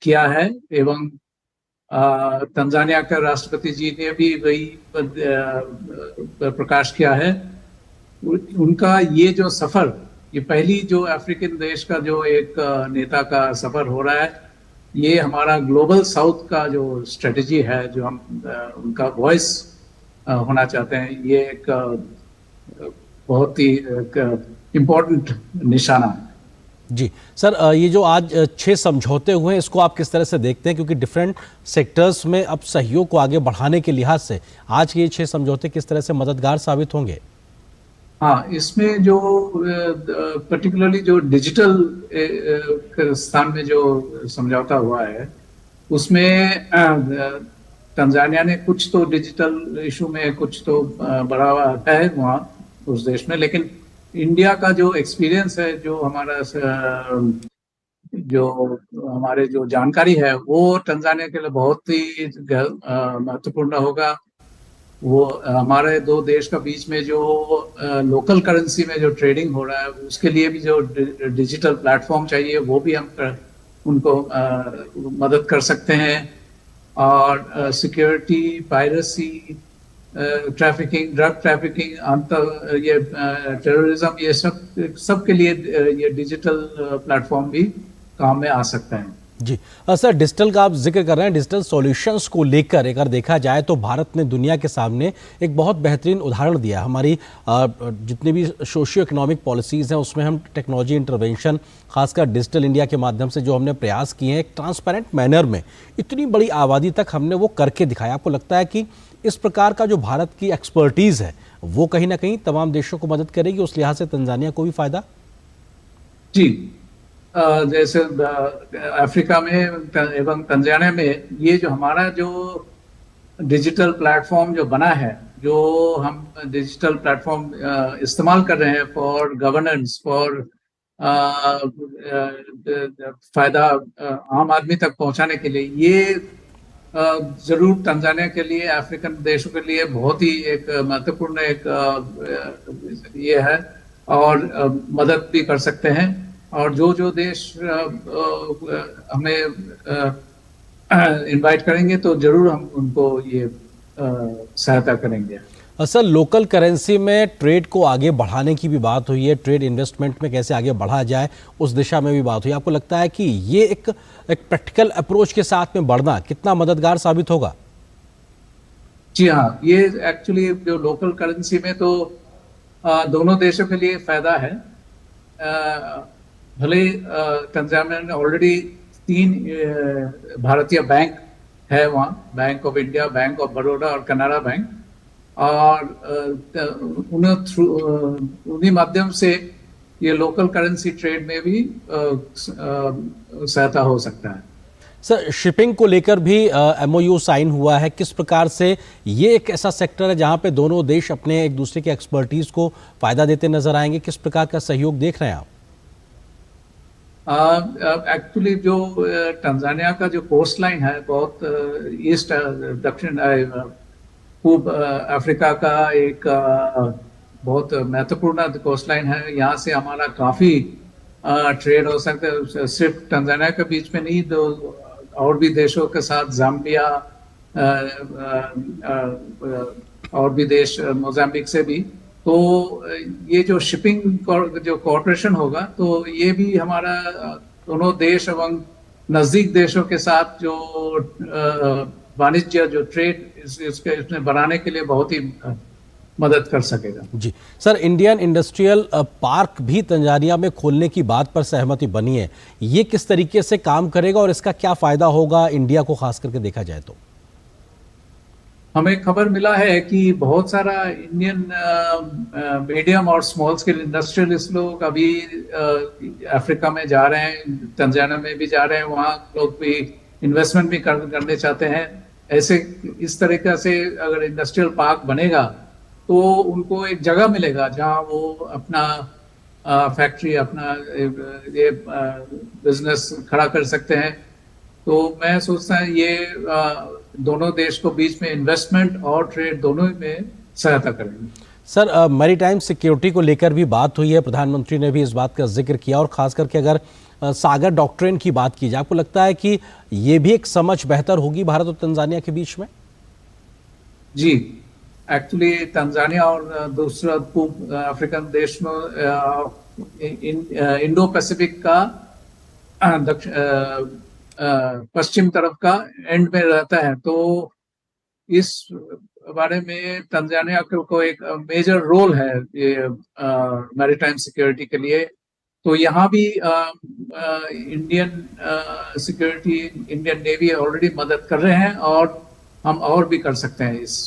किया है। एवं तंजानिया का राष्ट्रपति जी ने भी वही प्रकाश किया है। उनका ये जो सफर, ये पहली जो अफ्रीकन देश का जो एक नेता का सफर हो रहा है, ये हमारा ग्लोबल साउथ का जो स्ट्रेटजी है, जो हम उनका वॉइस होना चाहते हैं, ये एक बहुत ही इम्पोर्टेंट निशाना है। जी सर, ये जो आज 6 समझौते हुए हैं, इसको आप किस तरह से देखते हैं, क्योंकि डिफरेंट सेक्टर्स में अब सहयोग को आगे बढ़ाने के लिहाज से आज के ये 6 समझौते किस तरह से मददगार साबित होंगे? हाँ, इसमें जो पर्टिकुलरली जो डिजिटल स्थान में जो समझौता हुआ है, उसमें तंजानिया ने कुछ तो डिजिटल इशू में कुछ तो बढ़ावा है वहाँ उस देश में, लेकिन इंडिया का जो एक्सपीरियंस है, जो हमारे जो जानकारी है, वो तंजानिया के लिए बहुत ही महत्वपूर्ण होगा। वो हमारे 2 देश का बीच में जो लोकल करेंसी में जो ट्रेडिंग हो रहा है, उसके लिए भी जो डिजिटल प्लेटफॉर्म चाहिए, वो भी हम उनको मदद कर सकते हैं। और security, piracy, trafficking, drug trafficking, ये टेररिज्म, ये सब के लिए ये डिजिटल प्लेटफॉर्म भी काम में आ सकता है। जी सर, डिजिटल का आप जिक्र कर रहे हैं, डिजिटल सॉल्यूशंस को लेकर अगर देखा जाए तो भारत ने दुनिया के सामने एक बहुत बेहतरीन उदाहरण दिया। हमारी जितनी भी सोशियो इकोनॉमिक पॉलिसीज़ हैं, उसमें हम टेक्नोलॉजी इंटरवेंशन, खासकर डिजिटल इंडिया के माध्यम से जो हमने प्रयास किए हैं, एक ट्रांसपेरेंट मैनर में इतनी बड़ी आबादी तक हमने वो करके दिखाया। आपको लगता है कि इस प्रकार का जो भारत की एक्सपर्टीज़ है, वो कहीं ना कहीं तमाम देशों को मदद करेगी, उस लिहाज से तंजानिया को भी फ़ायदा? जी, जैसे अफ्रीका में एवं तंजानिया में ये जो हमारा जो डिजिटल प्लेटफॉर्म जो बना है, जो हम डिजिटल प्लेटफॉर्म इस्तेमाल कर रहे हैं फॉर गवर्नेंस, फॉर फायदा आम आदमी तक पहुंचाने के लिए, ये जरूर तंजानिया के लिए, अफ्रीकन देशों के लिए बहुत ही एक महत्वपूर्ण एक ये है, और मदद भी कर सकते हैं। और जो देश हमें इनवाइट करेंगे तो जरूर हम उनको ये सहायता करेंगे। सर, लोकल करेंसी में ट्रेड को आगे बढ़ाने की भी बात हुई है, ट्रेड इन्वेस्टमेंट में कैसे आगे बढ़ा जाए, उस दिशा में भी बात हुई। आपको लगता है कि ये एक प्रैक्टिकल अप्रोच के साथ में बढ़ना कितना मददगार साबित होगा? जी हाँ, ये एक्चुअली जो लोकल करेंसी में तो दोनों देशों के लिए फायदा है। भले तंजानिया में ऑलरेडी 3 भारतीय बैंक है वहाँ, bank of India, bank of Baroda और कनाडा बैंक, और उन्हीं माध्यम से ये लोकल करेंसी ट्रेड में भी सहायता हो सकता है। सर, शिपिंग को लेकर भी MOU साइन हुआ है। किस प्रकार से ये एक ऐसा सेक्टर है जहाँ पे दोनों देश अपने एक दूसरे के एक्सपर्टीज को फायदा देते नजर आएंगे? किस प्रकार का सहयोग देख रहे हैं आप? एक्चुअली जो तंजानिया का जो कोस्ट लाइन है, बहुत ईस्ट दक्षिण पूर्व अफ्रीका का एक बहुत महत्वपूर्ण कोस्ट लाइन है। यहाँ से हमारा काफ़ी ट्रेड हो सकता है, सिर्फ तंजानिया के बीच में नहीं, तो और भी देशों के साथ, जाम्बिया और भी देश, मोजाम्बिक से भी। तो ये जो शिपिंग जो कॉर्पोरेशन होगा, तो ये भी हमारा दोनों देश एवं नज़दीक देशों के साथ जो वाणिज्य, जो ट्रेड इसमें बनाने के लिए बहुत ही मदद कर सकेगा। जी सर, इंडियन इंडस्ट्रियल पार्क भी तंजानिया में खोलने की बात पर सहमति बनी है। ये किस तरीके से काम करेगा और इसका क्या फ़ायदा होगा इंडिया को खास करके देखा जाए तो? हमें खबर मिला है कि बहुत सारा इंडियन मीडियम और स्मॉल स्केल इंडस्ट्रियलिस्ट लोग अभी अफ्रीका में जा रहे हैं, तंजानिया में भी जा रहे हैं, वहाँ लोग भी इन्वेस्टमेंट भी करने चाहते हैं। ऐसे इस तरीके से अगर इंडस्ट्रियल पार्क बनेगा तो उनको एक जगह मिलेगा जहाँ वो अपना फैक्ट्री, अपना ये बिजनेस खड़ा कर सकते हैं। तो मैं सोचता हूँ ये दोनों देश को बीच में इन्वेस्टमेंट और ट्रेड दोनों में सहायता करेंगे। सर, मैरीटाइम सिक्योरिटी को लेकर भी बात हुई है, प्रधानमंत्री ने भी इस बात का जिक्र किया, और खास करके अगर सागर डॉक्ट्रिन की बात की जाए, आपको लगता है कि ये भी एक समझ बेहतर होगी भारत और तंजानिया के बीच में? जी, एक्चुअली तंजानिया और दूसरा पूर्व अफ्रीकन देश में इंडो पैसिफिक का पश्चिम तरफ का एंड में रहता है, तो इस बारे में तंजानिया को एक मेजर रोल है ये मैरीटाइम सिक्योरिटी के लिए। तो यहाँ भी Indian security, Indian navy already मदद कर रहे हैं और हम और भी कर सकते हैं इस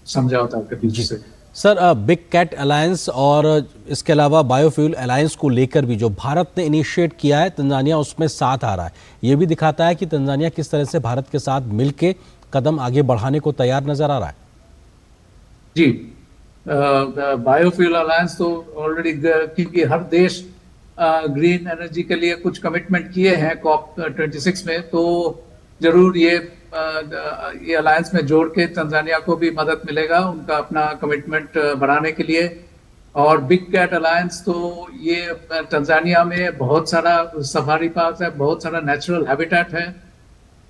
समझौता के पीछे से। सर, बिग कैट अलायंस और इसके अलावा बायोफ्यूल अलायंस को लेकर भी जो भारत ने इनिशिएट किया है, तंजानिया उसमें साथ आ रहा है। ये भी दिखाता है कि तंजानिया किस तरह से भारत के साथ मिलके कदम आगे बढ़ाने को तैयार नजर आ रहा है। जी, बायोफ्यूल अलायंस तो ऑलरेडी, क्योंकि हर देश ग्रीन एनर्जी के लिए कुछ कमिटमेंट किए हैं COP26 में, तो जरूर ये अलायंस में जोड़ के तंजानिया को भी मदद मिलेगा उनका अपना कमिटमेंट बढ़ाने के लिए। और बिग कैट अलायंस तो ये तंजानिया में बहुत सारा सफारी पार्क है, बहुत सारा नेचुरल हैबिटेट है,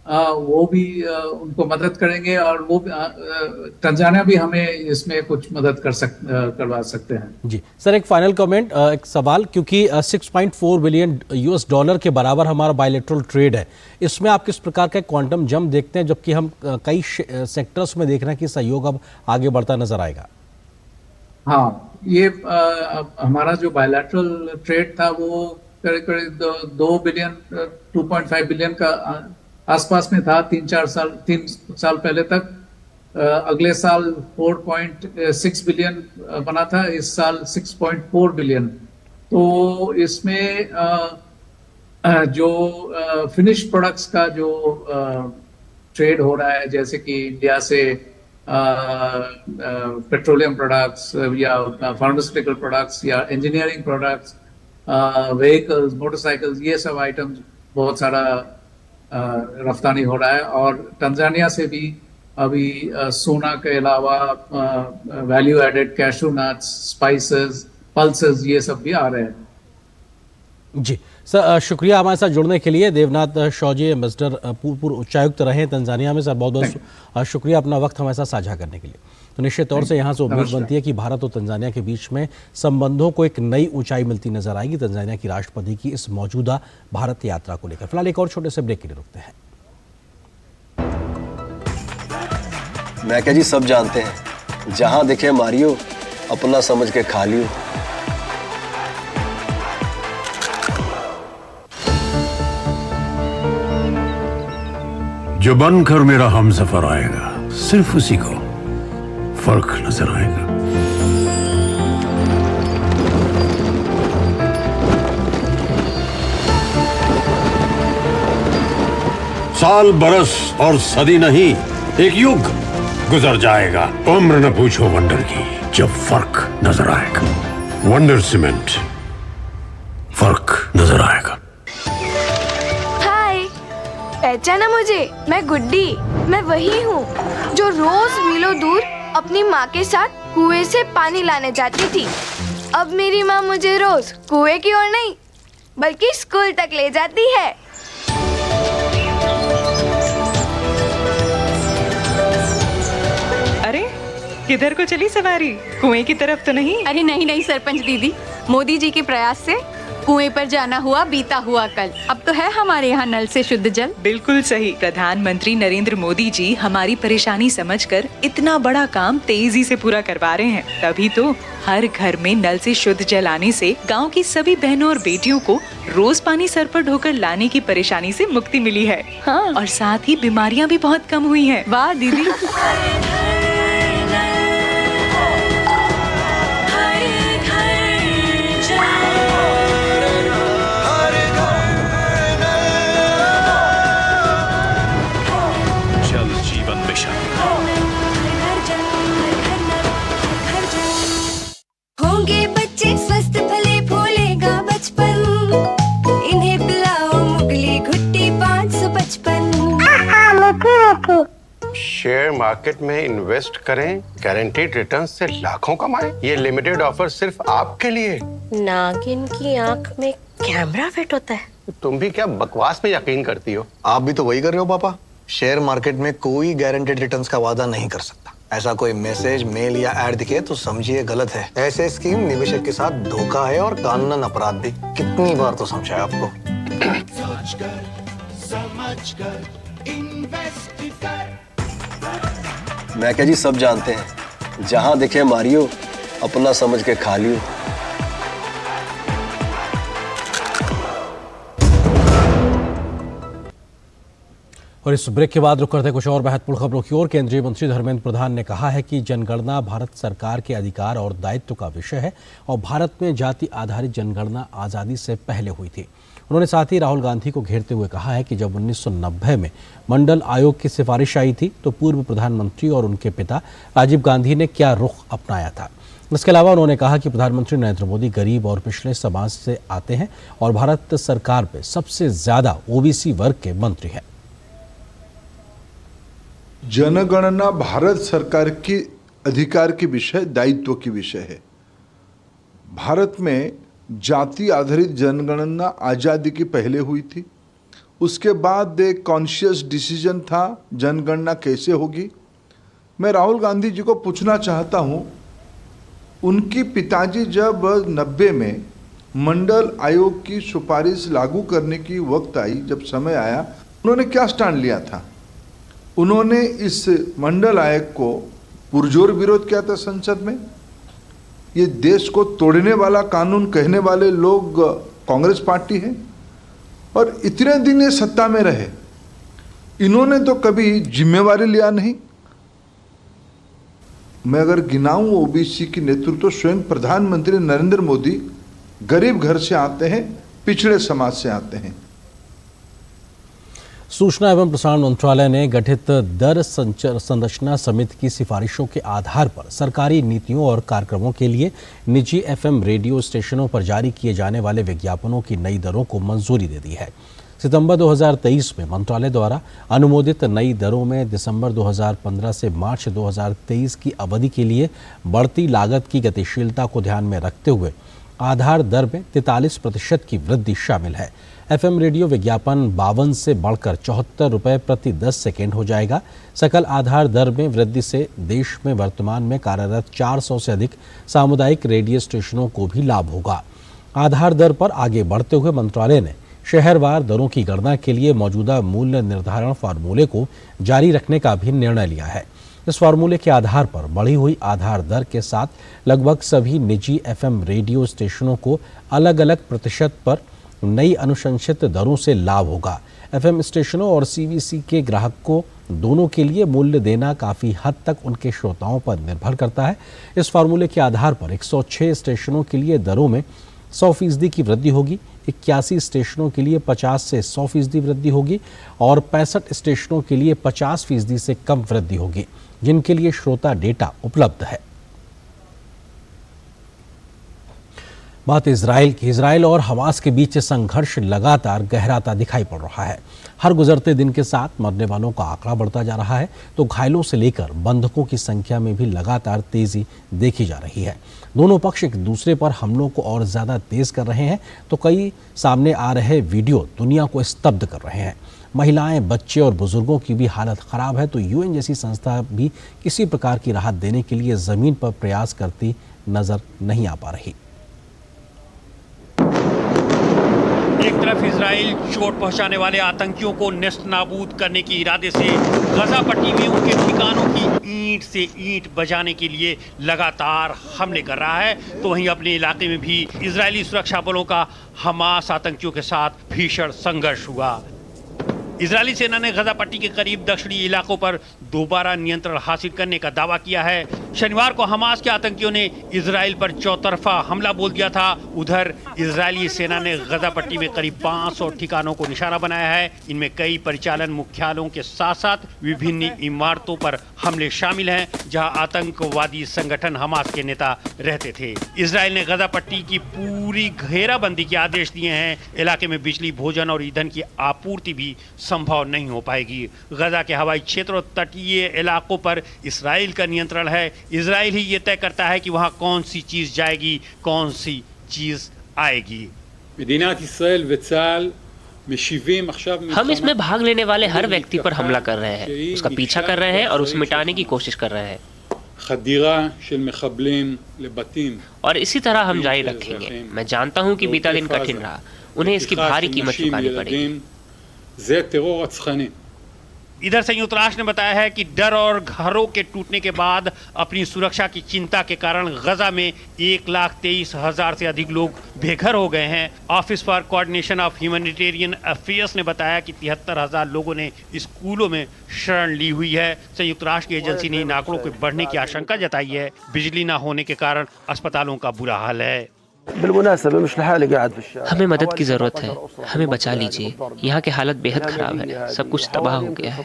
वो भी उनको मदद करेंगे और वो तंजानिया भी हमें इसमें कुछ मदद करवा सकते हैं। जी सर, एक फाइनल कमेंट, एक सवाल, क्योंकि 6.4 बिलियन US$ के बराबर हमारा बायलैटरल ट्रेड है, इसमें आप किस प्रकार का क्वांटम जंप देखते हैं, जबकि हम कई सेक्टर्स में देख रहे हैं कि सहयोग अब आगे बढ़ता नजर आएगा? हाँ, ये हमारा जो बायलैटरल ट्रेड था वो करीब 2.5 बिलियन का आसपास में था 3 साल पहले तक। अगले साल 4.6 बिलियन बना था, इस साल 6.4 बिलियन। तो इसमें जो फिनिश प्रोडक्ट्स का जो ट्रेड हो रहा है, जैसे कि इंडिया से पेट्रोलियम प्रोडक्ट्स या फार्मास्यूटिकल प्रोडक्ट्स या इंजीनियरिंग प्रोडक्ट्स, व्हीकल्स, मोटरसाइकिल्स, ये सब आइटम्स बहुत सारा रफ्तानी हो रहा है। और तंजानिया से भी अभी सोना के अलावा value added cashew nuts, spices, pulses, ये सब भी आ रहे हैं। जी सर, शुक्रिया हमारे साथ जुड़ने के लिए। देवनाथ शौजी, एम्बेसडर, पूर्व उच्चायुक्त रहे तंजानिया में। सर, बहुत बहुत शुक्रिया अपना वक्त हमारे साथ साझा करने के लिए। तो निश्चित तौर से यहाँ से उम्मीद बनती है कि भारत और तंजानिया के बीच में संबंधों को एक नई ऊंचाई मिलती नजर आएगी तंजानिया की राष्ट्रपति की इस मौजूदा भारत यात्रा को लेकर। फिलहाल एक और छोटे से ब्रेक के लिए रुकते हैं। मैं क्या जी, सब जानते हैं, जहां दिखे मारियो, अपना समझ के खा लियो। जो बनकर मेरा हमसफर आएगा, सिर्फ उसी को फर्क नजर आएगा। साल, बरस और सदी नहीं, एक युग गुजर जाएगा। उम्र न पूछो वंडर की, जब फर्क नजर आएगा। वंडर सीमेंट, फर्क नजर आएगा। पहचाना मुझे? मैं गुड्डी, मैं वही हूँ जो रोज मीलों दूर अपनी माँ के साथ कुएं से पानी लाने जाती थी। अब मेरी माँ मुझे रोज कुएं की ओर नहीं बल्कि स्कूल तक ले जाती है। अरे किधर को चली सवारी? कुएं की तरफ तो नहीं? अरे नहीं नहीं सरपंच दीदी, मोदी जी के प्रयास से कुएं पर जाना हुआ बीता हुआ कल, अब तो है हमारे यहाँ नल से शुद्ध जल। बिल्कुल सही। प्रधानमंत्री नरेंद्र मोदी जी हमारी परेशानी समझकर इतना बड़ा काम तेजी से पूरा करवा रहे हैं। तभी तो हर घर में नल से शुद्ध जल आने से गांव की सभी बहनों और बेटियों को रोज पानी सर पर ढोकर लाने की परेशानी से मुक्ति मिली है। हाँ। और साथ ही बीमारियां भी बहुत कम हुई हैं। वाह दीदी। होंगे बच्चे स्वस्थ भले फूलेगा बचपन, इन्हें पिलाओ मुगली घुट्टी 555। शेयर मार्केट में इन्वेस्ट करें, गारंटीड रिटर्न से लाखों कमाएं। ये लिमिटेड ऑफर सिर्फ आपके लिए। नागिन की आंख में कैमरा फिट होता है। तुम भी क्या बकवास में यकीन करती हो? आप भी तो वही कर रहे हो पापा। शेयर मार्केट में कोई गारंटेड रिटर्न्स का वादा नहीं कर सकता। ऐसा कोई मैसेज, मेल या ऐड दिखे तो समझिए गलत है। ऐसे स्कीम निवेशक के साथ धोखा है और कानूनन अपराध भी। कितनी बार तो समझाया आपको। मैं क्या जी, सब जानते हैं, जहां दिखे मारियो, अपना समझ के खा लियो। और इस ब्रेक के बाद रुक करते कुछ और महत्वपूर्ण खबरों की ओर। केंद्रीय मंत्री धर्मेंद्र प्रधान ने कहा है कि जनगणना भारत सरकार के अधिकार और दायित्व का विषय है और भारत में जाति आधारित जनगणना आज़ादी से पहले हुई थी। उन्होंने साथ ही राहुल गांधी को घेरते हुए कहा है कि जब 1990 में मंडल आयोग की सिफारिश आई थी तो पूर्व प्रधानमंत्री और उनके पिता राजीव गांधी ने क्या रुख अपनाया था। इसके अलावा उन्होंने कहा कि प्रधानमंत्री नरेंद्र मोदी गरीब और पिछड़े समाज से आते हैं और भारत सरकार में सबसे ज्यादा ओबीसी वर्ग के मंत्री हैं। जनगणना भारत सरकार के अधिकार के विषय, दायित्व के विषय है। भारत में जाति आधारित जनगणना आज़ादी के पहले हुई थी। उसके बाद एक कॉन्शियस डिसीजन था जनगणना कैसे होगी। मैं राहुल गांधी जी को पूछना चाहता हूँ, उनकी पिताजी जब 90 में मंडल आयोग की सिफारिश लागू करने की वक्त आई, जब समय आया, उन्होंने क्या स्टैंड लिया था? उन्होंने इस मंडल आयोग को पुरजोर विरोध किया था संसद में। ये देश को तोड़ने वाला कानून कहने वाले लोग कांग्रेस पार्टी है और इतने दिन ये सत्ता में रहे, इन्होंने तो कभी जिम्मेवारी लिया नहीं। मैं अगर गिनाऊं ओबीसी की नेतृत्व स्वयं प्रधानमंत्री नरेंद्र मोदी गरीब घर से आते हैं, पिछड़े समाज से आते हैं। सूचना एवं प्रसारण मंत्रालय ने गठित दर संरचना समिति की सिफारिशों के आधार पर सरकारी नीतियों और कार्यक्रमों के लिए निजी एफएम रेडियो स्टेशनों पर जारी किए जाने वाले विज्ञापनों की नई दरों को मंजूरी दे दी है। सितंबर 2023 में मंत्रालय द्वारा अनुमोदित नई दरों में दिसंबर 2015 से मार्च 2023 की अवधि के लिए बढ़ती लागत की गतिशीलता को ध्यान में रखते हुए आधार दर में 43% की वृद्धि शामिल है। एफएम रेडियो विज्ञापन 52 से बढ़कर 74 रुपये प्रति 10 सेकेंड हो जाएगा। सकल आधार दर में वृद्धि से देश में वर्तमान में कार्यरत 400 से अधिक सामुदायिक रेडियो स्टेशनों को भी लाभ होगा। आधार दर पर आगे बढ़ते हुए मंत्रालय ने शहरवार दरों की गणना के लिए मौजूदा मूल्य निर्धारण फार्मूले को जारी रखने का भी निर्णय लिया है। इस फार्मूले के आधार पर बढ़ी हुई आधार दर के साथ लगभग सभी निजी एफएम रेडियो स्टेशनों को अलग अलग प्रतिशत पर नई अनुशंसित दरों से लाभ होगा। एफएम स्टेशनों और सीवीसी के ग्राहकों दोनों के लिए मूल्य देना काफ़ी हद तक उनके श्रोताओं पर निर्भर करता है। इस फार्मूले के आधार पर 106 स्टेशनों के लिए दरों में 100% की वृद्धि होगी, 81 स्टेशनों के लिए 50 से 100% वृद्धि होगी और 65 स्टेशनों के लिए 50% से कम वृद्धि होगी, जिनके लिए श्रोता डेटा उपलब्ध है। बात इजराइल की। इजराइल और हमास के बीच संघर्ष लगातार गहराता दिखाई पड़ रहा है। हर गुजरते दिन के साथ मरने वालों का आंकड़ा बढ़ता जा रहा है तो घायलों से लेकर बंधकों की संख्या में भी लगातार तेजी देखी जा रही है। दोनों पक्ष एक दूसरे पर हमलों को और ज़्यादा तेज कर रहे हैं तो कई सामने आ रहे वीडियो दुनिया को स्तब्ध कर रहे हैं। महिलाएं, बच्चे और बुजुर्गों की भी हालत ख़राब है तो यूएन जैसी संस्था भी किसी प्रकार की राहत देने के लिए ज़मीन पर प्रयास करती नज़र नहीं आ पा रही। तरफ इजराइल चोट पहुंचाने वाले आतंकियों को नेस्त नाबूद करने के इरादे से गजा पट्टी में उनके ठिकानों की ईंट से ईंट बजाने के लिए लगातार हमले कर रहा है, तो वहीं अपने इलाके में भी इजरायली सुरक्षा बलों का हमास आतंकियों के साथ भीषण संघर्ष हुआ। इजरायली सेना ने गजा पट्टी के करीब दक्षिणी इलाकों पर दोबारा नियंत्रण हासिल करने का दावा किया है। शनिवार को हमास के आतंकियों ने इजराइल पर चौतरफा हमला बोल दिया था। उधर इजरायली सेना ने गजा पट्टी में करीब 500 ठिकानों को निशाना बनाया है। इनमें कई परिचालन मुख्यालयों के साथ साथ विभिन्न इमारतों पर हमले शामिल हैं, जहां आतंकवादी संगठन हमास के नेता रहते थे। इजराइल ने गजा पट्टी की पूरी घेराबंदी के आदेश दिए हैं। इलाके में बिजली, भोजन और ईंधन की आपूर्ति भी संभव नहीं हो पाएगी। गजा के हवाई क्षेत्र और तटीय इलाकों पर इजराइल का नियंत्रण है। इजराइल ही ये तय करता है कि वहां कौन सी चीज जाएगी, कौन सी चीज आएगी। हम इसमें भाग लेने वाले हर व्यक्ति पर हमला कर रहे हैं, उसका पीछा कर रहे हैं और उसे मिटाने की कोशिश कर रहे हैं। और इसी तरह हम जारी रखेंगे। मैं जानता हूं कि बीता दिन कठिन रहा, उन्हें इसकी भारी कीमत चुकानी पड़ेगी। इधर संयुक्त राष्ट्र ने बताया है कि डर और घरों के टूटने के बाद अपनी सुरक्षा की चिंता के कारण गजा में 1,23,000 से अधिक लोग बेघर हो गए हैं। Office for coordination of humanitarian affairs ने बताया कि 73,000 लोगों ने स्कूलों में शरण ली हुई है। संयुक्त राष्ट्र की एजेंसी ने इन आंकड़ों के बढ़ने की आशंका जताई है। बिजली न होने के कारण अस्पतालों का बुरा हाल है। हमें मदद की जरूरत है, हमें बचा लीजिए। यहाँ की हालत बेहद खराब है, सब कुछ तबाह हो गया है।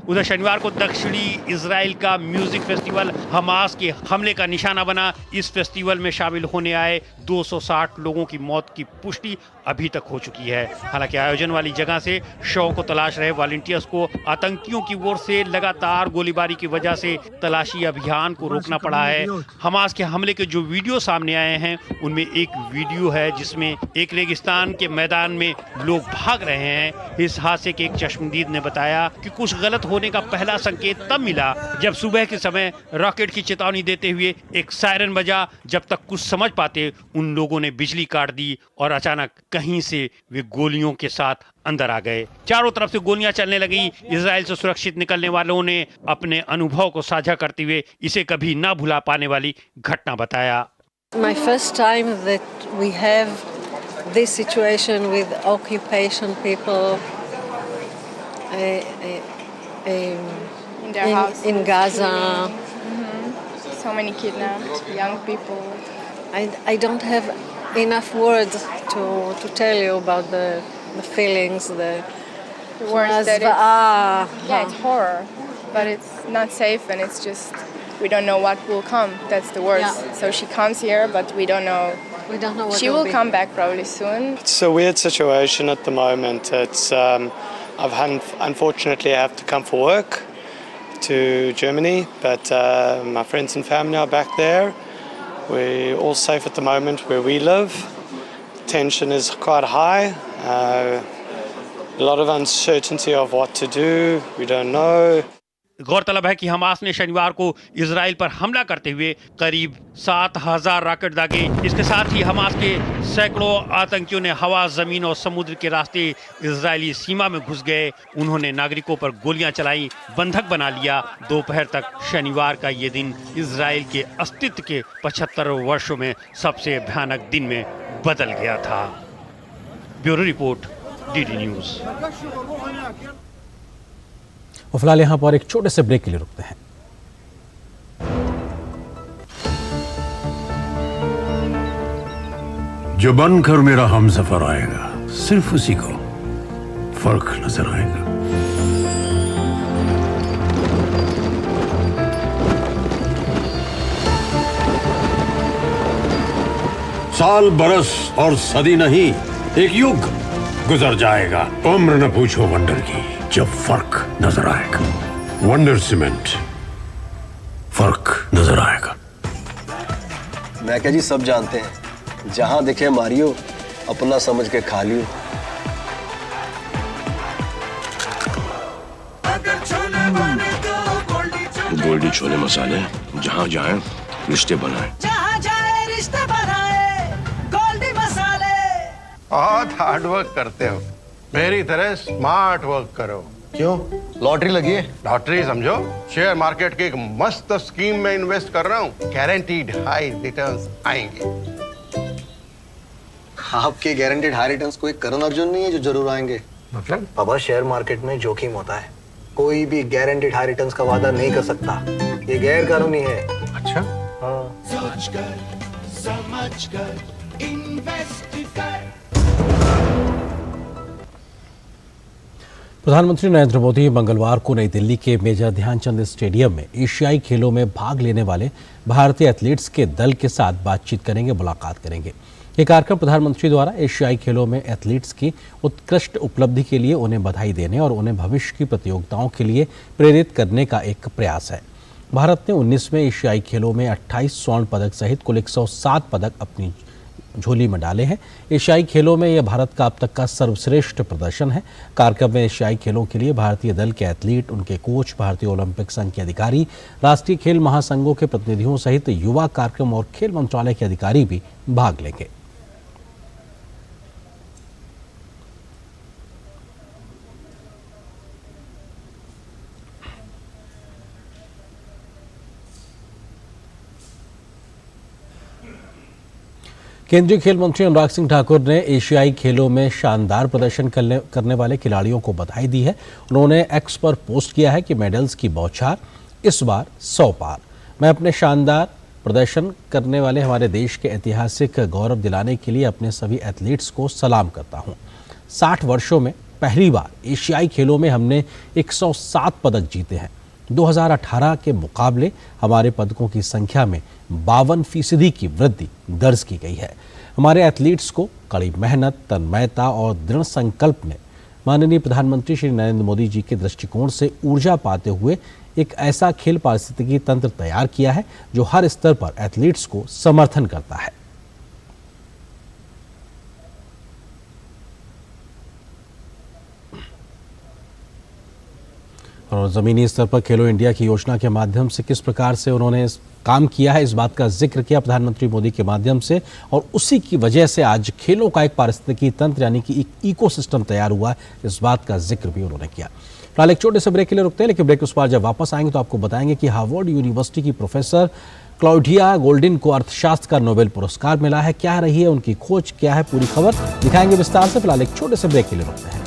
उधर शनिवार को दक्षिणी इजराइल का म्यूजिक फेस्टिवल हमास के हमले का निशाना बना। इस फेस्टिवल में शामिल होने आए 260 लोगों की मौत की पुष्टि अभी तक हो चुकी है। हालांकि आयोजन वाली जगह से शव को तलाश रहे वॉलंटियर्स को आतंकियों की ओर से लगातार गोलीबारी की वजह से तलाशी अभियान को रोकना पड़ा है। हमास के हमले के जो वीडियो सामने आए हैं, उनमें एक वीडियो है जिसमें एक रेगिस्तान के मैदान में लोग भाग रहे हैं। इस हादसे के एक चश्मदीद ने बताया कि कुछ गलत होने का पहला संकेत तब मिला जब सुबह के समय रॉकेट की चेतावनी देते हुए एक सायरन बजा। जब तक कुछ समझ पाते उन लोगों ने बिजली काट दी और अचानक कहीं से वे गोलियों के साथ अंदर आ गए। चारों तरफ से गोलियां चलने लगी। इजराइल से सुरक्षित निकलने वालों ने अपने अनुभव को साझा करते हुए इसे कभी ना भुला पाने वाली घटना बताया। My first time that we have this situation with occupation people in Gaza. So many kidnapped young people. I don't have enough words to tell you about the feelings, the words that it's horror, but it's not safe, and it's just we don't know what will come. That's the worst. Yeah. So she comes here, but we don't know. We don't know what she will come back probably soon. It's a weird situation at the moment. It's unfortunately I have to come for work to Germany, but my friends and family are back there. We're all safe at the moment where we live. Tension is quite high. A lot of uncertainty of what to do. We don't know. गौरतलब है कि Hamas ने शनिवार को Israel पर हमला करते हुए करीब 7,000 रॉकेट दागे। इसके साथ ही हमास के सैकड़ों आतंकियों ने हवा, जमीन और समुद्र के रास्ते इजरायली सीमा में घुस गए। उन्होंने नागरिकों पर गोलियां चलाई, बंधक बना लिया। दोपहर तक शनिवार का ये दिन इजराइल के अस्तित्व के 75 वर्षों में सबसे भयानक दिन में बदल गया था। Bureau report, DD news. और फिलहाल यहाँ पर एक छोटे से ब्रेक के लिए रुकते हैं। जो बनकर मेरा हमसफर आएगा, सिर्फ उसी को फर्क नजर आएगा। साल, बरस और सदी नहीं, एक युग गुजर जाएगा। उम्र न पूछो वंडर की, जब फर्क नजर आएगा। वंडर सीमेंट, फर्क नजर आएगा। मैं क्या जी, सब जानते हैं, जहां दिखे मारियो, अपना समझ के खा लियो। गोल्डी छोले मसाले, जहां जाए रिश्ते बनाए। जहां जाए रिश्ते बनाए, गोल्डी मसाले। बहुत हार्ड वर्क करते हो, मेरी तरह स्मार्ट वर्क करो। क्यों? लॉटरी लगी है? लॉटरी समझो, शेयर मार्केट की एक मस्त स्कीम में इन्वेस्ट कर रहा हूँ, गारंटीड हाई रिटर्न्स आएंगे। आपके गारंटीड हाई रिटर्न्स कोई करण अर्जुन नहीं है जो जरूर आएंगे? मतलब? बाबा, शेयर मार्केट में जोखिम होता है, कोई भी गारंटीड हाई रिटर्न्स का वादा नहीं कर सकता, ये गैर कानूनी है। अच्छा? हाँ। समझ कर इन्वेस्ट कर। प्रधानमंत्री नरेंद्र मोदी मंगलवार को नई दिल्ली के मेजर ध्यानचंद स्टेडियम में एशियाई खेलों में भाग लेने वाले भारतीय एथलीट्स के दल के साथ बातचीत करेंगे, मुलाकात करेंगे। ये कार्यक्रम प्रधानमंत्री द्वारा एशियाई खेलों में एथलीट्स की उत्कृष्ट उपलब्धि के लिए उन्हें बधाई देने और उन्हें भविष्य की प्रतियोगिताओं के लिए प्रेरित करने का एक प्रयास है। भारत ने 19वें एशियाई खेलों में 28 स्वर्ण पदक सहित कुल 107 पदक अपनी झोली में डाले हैं। एशियाई खेलों में यह भारत का अब तक का सर्वश्रेष्ठ प्रदर्शन है। कार्यक्रम में एशियाई खेलों के लिए भारतीय दल के एथलीट, उनके कोच, भारतीय ओलंपिक संघ के अधिकारी, राष्ट्रीय खेल महासंघों के प्रतिनिधियों सहित युवा कार्यक्रम और खेल मंत्रालय के अधिकारी भी भाग लेंगे। केंद्रीय खेल मंत्री अनुराग सिंह ठाकुर ने एशियाई खेलों में शानदार प्रदर्शन करने वाले खिलाड़ियों को बधाई दी है। उन्होंने एक्स पर पोस्ट किया है कि मेडल्स की बौछार इस बार 100 पार। मैं अपने शानदार प्रदर्शन करने वाले हमारे देश के ऐतिहासिक गौरव दिलाने के लिए अपने सभी एथलीट्स को सलाम करता हूं। 60 वर्षों में पहली बार एशियाई खेलों में हमने 107 पदक जीते हैं। 2018 के मुकाबले हमारे पदकों की संख्या में 52% की वृद्धि दर्ज की गई है। हमारे एथलीट्स को कड़ी मेहनत, तन्मयता और दृढ़ संकल्प ने माननीय प्रधानमंत्री श्री नरेंद्र मोदी जी के दृष्टिकोण से ऊर्जा पाते हुए एक ऐसा खेल पारिस्थितिकी तंत्र तैयार किया है जो हर स्तर पर एथलीट्स को समर्थन करता है। और ज़मीनी स्तर पर खेलो इंडिया की योजना के माध्यम से किस प्रकार से उन्होंने काम किया है, इस बात का जिक्र किया प्रधानमंत्री मोदी के माध्यम से, और उसी की वजह से आज खेलों का एक पारिस्थितिकी तंत्र यानी कि एक इकोसिस्टम तैयार हुआ है, इस बात का जिक्र भी उन्होंने किया। फिलहाल एक छोटे से ब्रेक के लिए रुकते हैं, लेकिन ब्रेक के उस पार जब वापस आएंगे तो आपको बताएंगे कि हार्वर्ड यूनिवर्सिटी की प्रोफेसर क्लाउडिया गोल्डिन को अर्थशास्त्र का नोबेल पुरस्कार मिला है। क्या रही है उनकी खोज, क्या है पूरी खबर, दिखाएंगे विस्तार से। फिलहाल एक छोटे से ब्रेक के लिए रुकते हैं।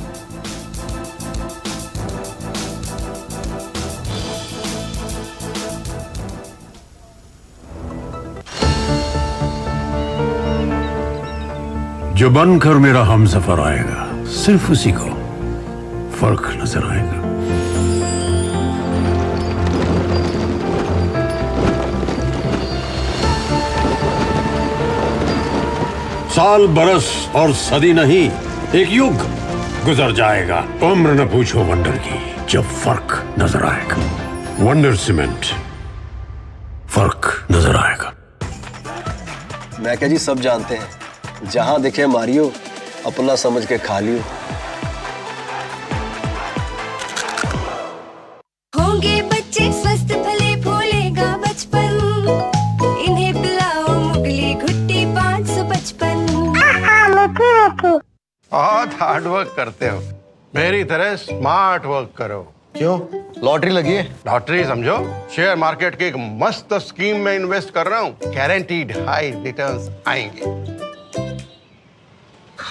जो बनकर मेरा हमसफर आएगा, सिर्फ उसी को फर्क नजर आएगा। साल, बरस और सदी नहीं, एक युग गुजर जाएगा। उम्र न पूछो वंडर की, जब फर्क नजर आएगा। वंडर सीमेंट, फर्क नजर आएगा। मैं क्या जी, सब जानते हैं, जहां दिखे मारियो, अपना समझ के खा लियो। होंगे बच्चे स्वस्थ, भले भूलेगा बचपन, इन्हें पिलाओ मुगली घुट्टी 555। बहुत हार्ड वर्क करते हो, मेरी तरह स्मार्ट वर्क करो। क्यों? लॉटरी लगी है? लॉटरी समझो, शेयर मार्केट की एक मस्त स्कीम में इन्वेस्ट कर रहा हूँ, गारंटीड हाई रिटर्न्स आएंगे।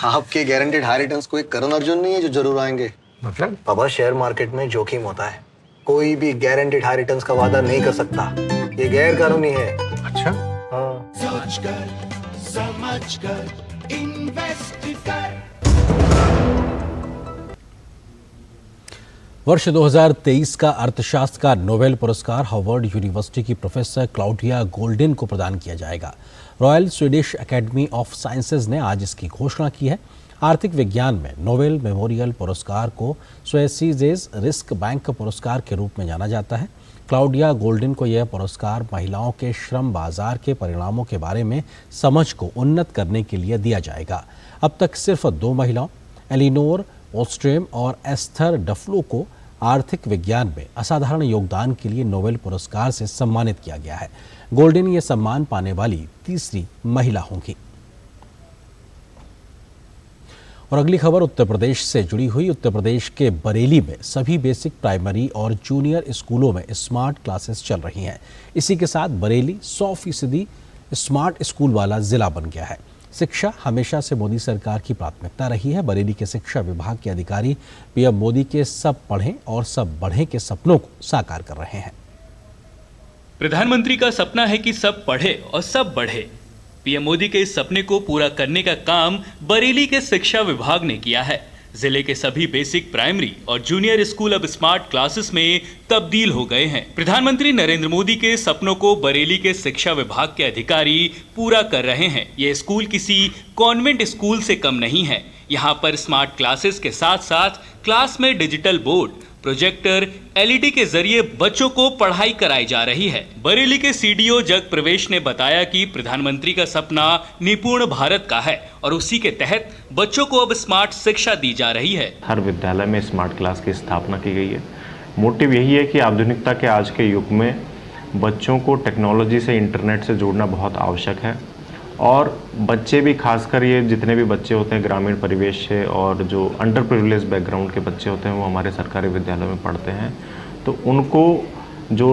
आपके गारंटीड हाई रिटर्न्स कोई करण अर्जुन नहीं है जो जरूर आएंगे? मतलब? बाबा, शेयर मार्केट में जोखिम होता है, कोई भी गारंटीड हाई रिटर्न्स का वादा नहीं कर सकता, ये गैर कानूनी है। अच्छा? हाँ। समझ कर इन्वेस्ट कर। वर्ष 2023 का अर्थशास्त्र का नोबेल पुरस्कार हार्वर्ड यूनिवर्सिटी की प्रोफेसर क्लाउडिया गोल्डिन को प्रदान किया जाएगा। Royal Swedish academy of sciences ने आज इसकी घोषणा की है। आर्थिक विज्ञान में नोबेल मेमोरियल पुरस्कार को स्वेसीजेज रिस्क बैंक पुरस्कार के रूप में जाना जाता है। क्लाउडिया गोल्डिन को यह पुरस्कार महिलाओं के श्रम बाजार के परिणामों के बारे में समझ को उन्नत करने के लिए दिया जाएगा। अब तक सिर्फ 2 महिलाओं, एलिनोर ओस्ट्रेम और एस्थर डफ्लो को आर्थिक विज्ञान में असाधारण योगदान के लिए नोबेल पुरस्कार से सम्मानित किया गया है। गोल्डिन ये सम्मान पाने वाली तीसरी महिला होंगी। और अगली खबर उत्तर प्रदेश से जुड़ी हुई। उत्तर प्रदेश के बरेली में सभी बेसिक, प्राइमरी और जूनियर स्कूलों में स्मार्ट क्लासेस चल रही हैं। इसी के साथ बरेली 100% स्मार्ट स्कूल वाला जिला बन गया है। शिक्षा हमेशा से मोदी सरकार की प्राथमिकता रही है। बरेली के शिक्षा विभाग के अधिकारी पीएम मोदी के सब पढ़ें और सब बढ़ें के सपनों को साकार कर रहे हैं। प्रधानमंत्री का सपना है कि सब पढ़े और सब बढ़े। पीएम मोदी के इस सपने को पूरा करने का काम बरेली के शिक्षा विभाग ने किया है। जिले के सभी बेसिक, प्राइमरी और जूनियर स्कूल अब स्मार्ट क्लासेस में तब्दील हो गए हैं। प्रधानमंत्री नरेंद्र मोदी के सपनों को बरेली के शिक्षा विभाग के अधिकारी पूरा कर रहे हैं। ये स्कूल किसी कॉन्वेंट स्कूल से कम नहीं है। यहाँ पर स्मार्ट क्लासेस के साथ साथ क्लास में डिजिटल बोर्ड, प्रोजेक्टर, एलईडी के जरिए बच्चों को पढ़ाई कराई जा रही है। बरेली के सीडीओ जग प्रवेश ने बताया कि प्रधानमंत्री का सपना निपुण भारत का है और उसी के तहत बच्चों को अब स्मार्ट शिक्षा दी जा रही है। हर विद्यालय में स्मार्ट क्लास की स्थापना की गई है। मोटिव यही है कि आधुनिकता के आज के युग में बच्चों को टेक्नोलॉजी से, इंटरनेट से जोड़ना बहुत आवश्यक है और बच्चे भी, खासकर ये जितने भी बच्चे होते हैं ग्रामीण परिवेश से और जो अंडर प्रिविलेज बैकग्राउंड के बच्चे होते हैं वो हमारे सरकारी विद्यालयों में पढ़ते हैं, तो उनको जो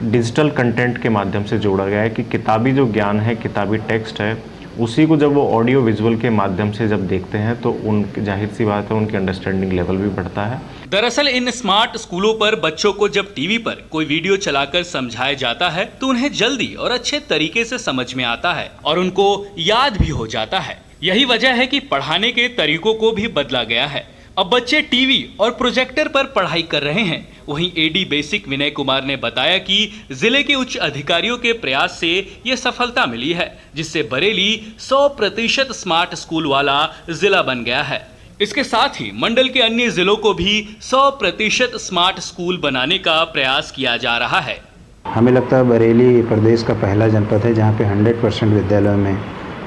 डिजिटल कंटेंट के माध्यम से जोड़ा गया है कि किताबी जो ज्ञान है, किताबी टेक्स्ट है, उसी को जब वो ऑडियो विजुअल के माध्यम से जब देखते हैं तो उनकी, जाहिर सी बात है, उनकी अंडरस्टैंडिंग लेवल भी बढ़ता है। दरअसल इन स्मार्ट स्कूलों पर बच्चों को जब टीवी पर कोई वीडियो चलाकर समझाया जाता है तो उन्हें जल्दी और अच्छे तरीके से समझ में आता है और उनको याद भी हो जाता है। यही वजह है कि पढ़ाने के तरीकों को भी बदला गया है। अब बच्चे टीवी और प्रोजेक्टर पर पढ़ाई कर रहे हैं। वहीं एडी बेसिक विनय कुमार ने बताया कि जिले के उच्च अधिकारियों के प्रयास से ये सफलता मिली है, जिससे बरेली 100% स्मार्ट स्कूल वाला जिला बन गया है। इसके साथ ही मंडल के अन्य जिलों को भी 100% स्मार्ट स्कूल बनाने का प्रयास किया जा रहा है। हमें लगता है बरेली प्रदेश का पहला जनपद है जहाँ पे 100% विद्यालयों में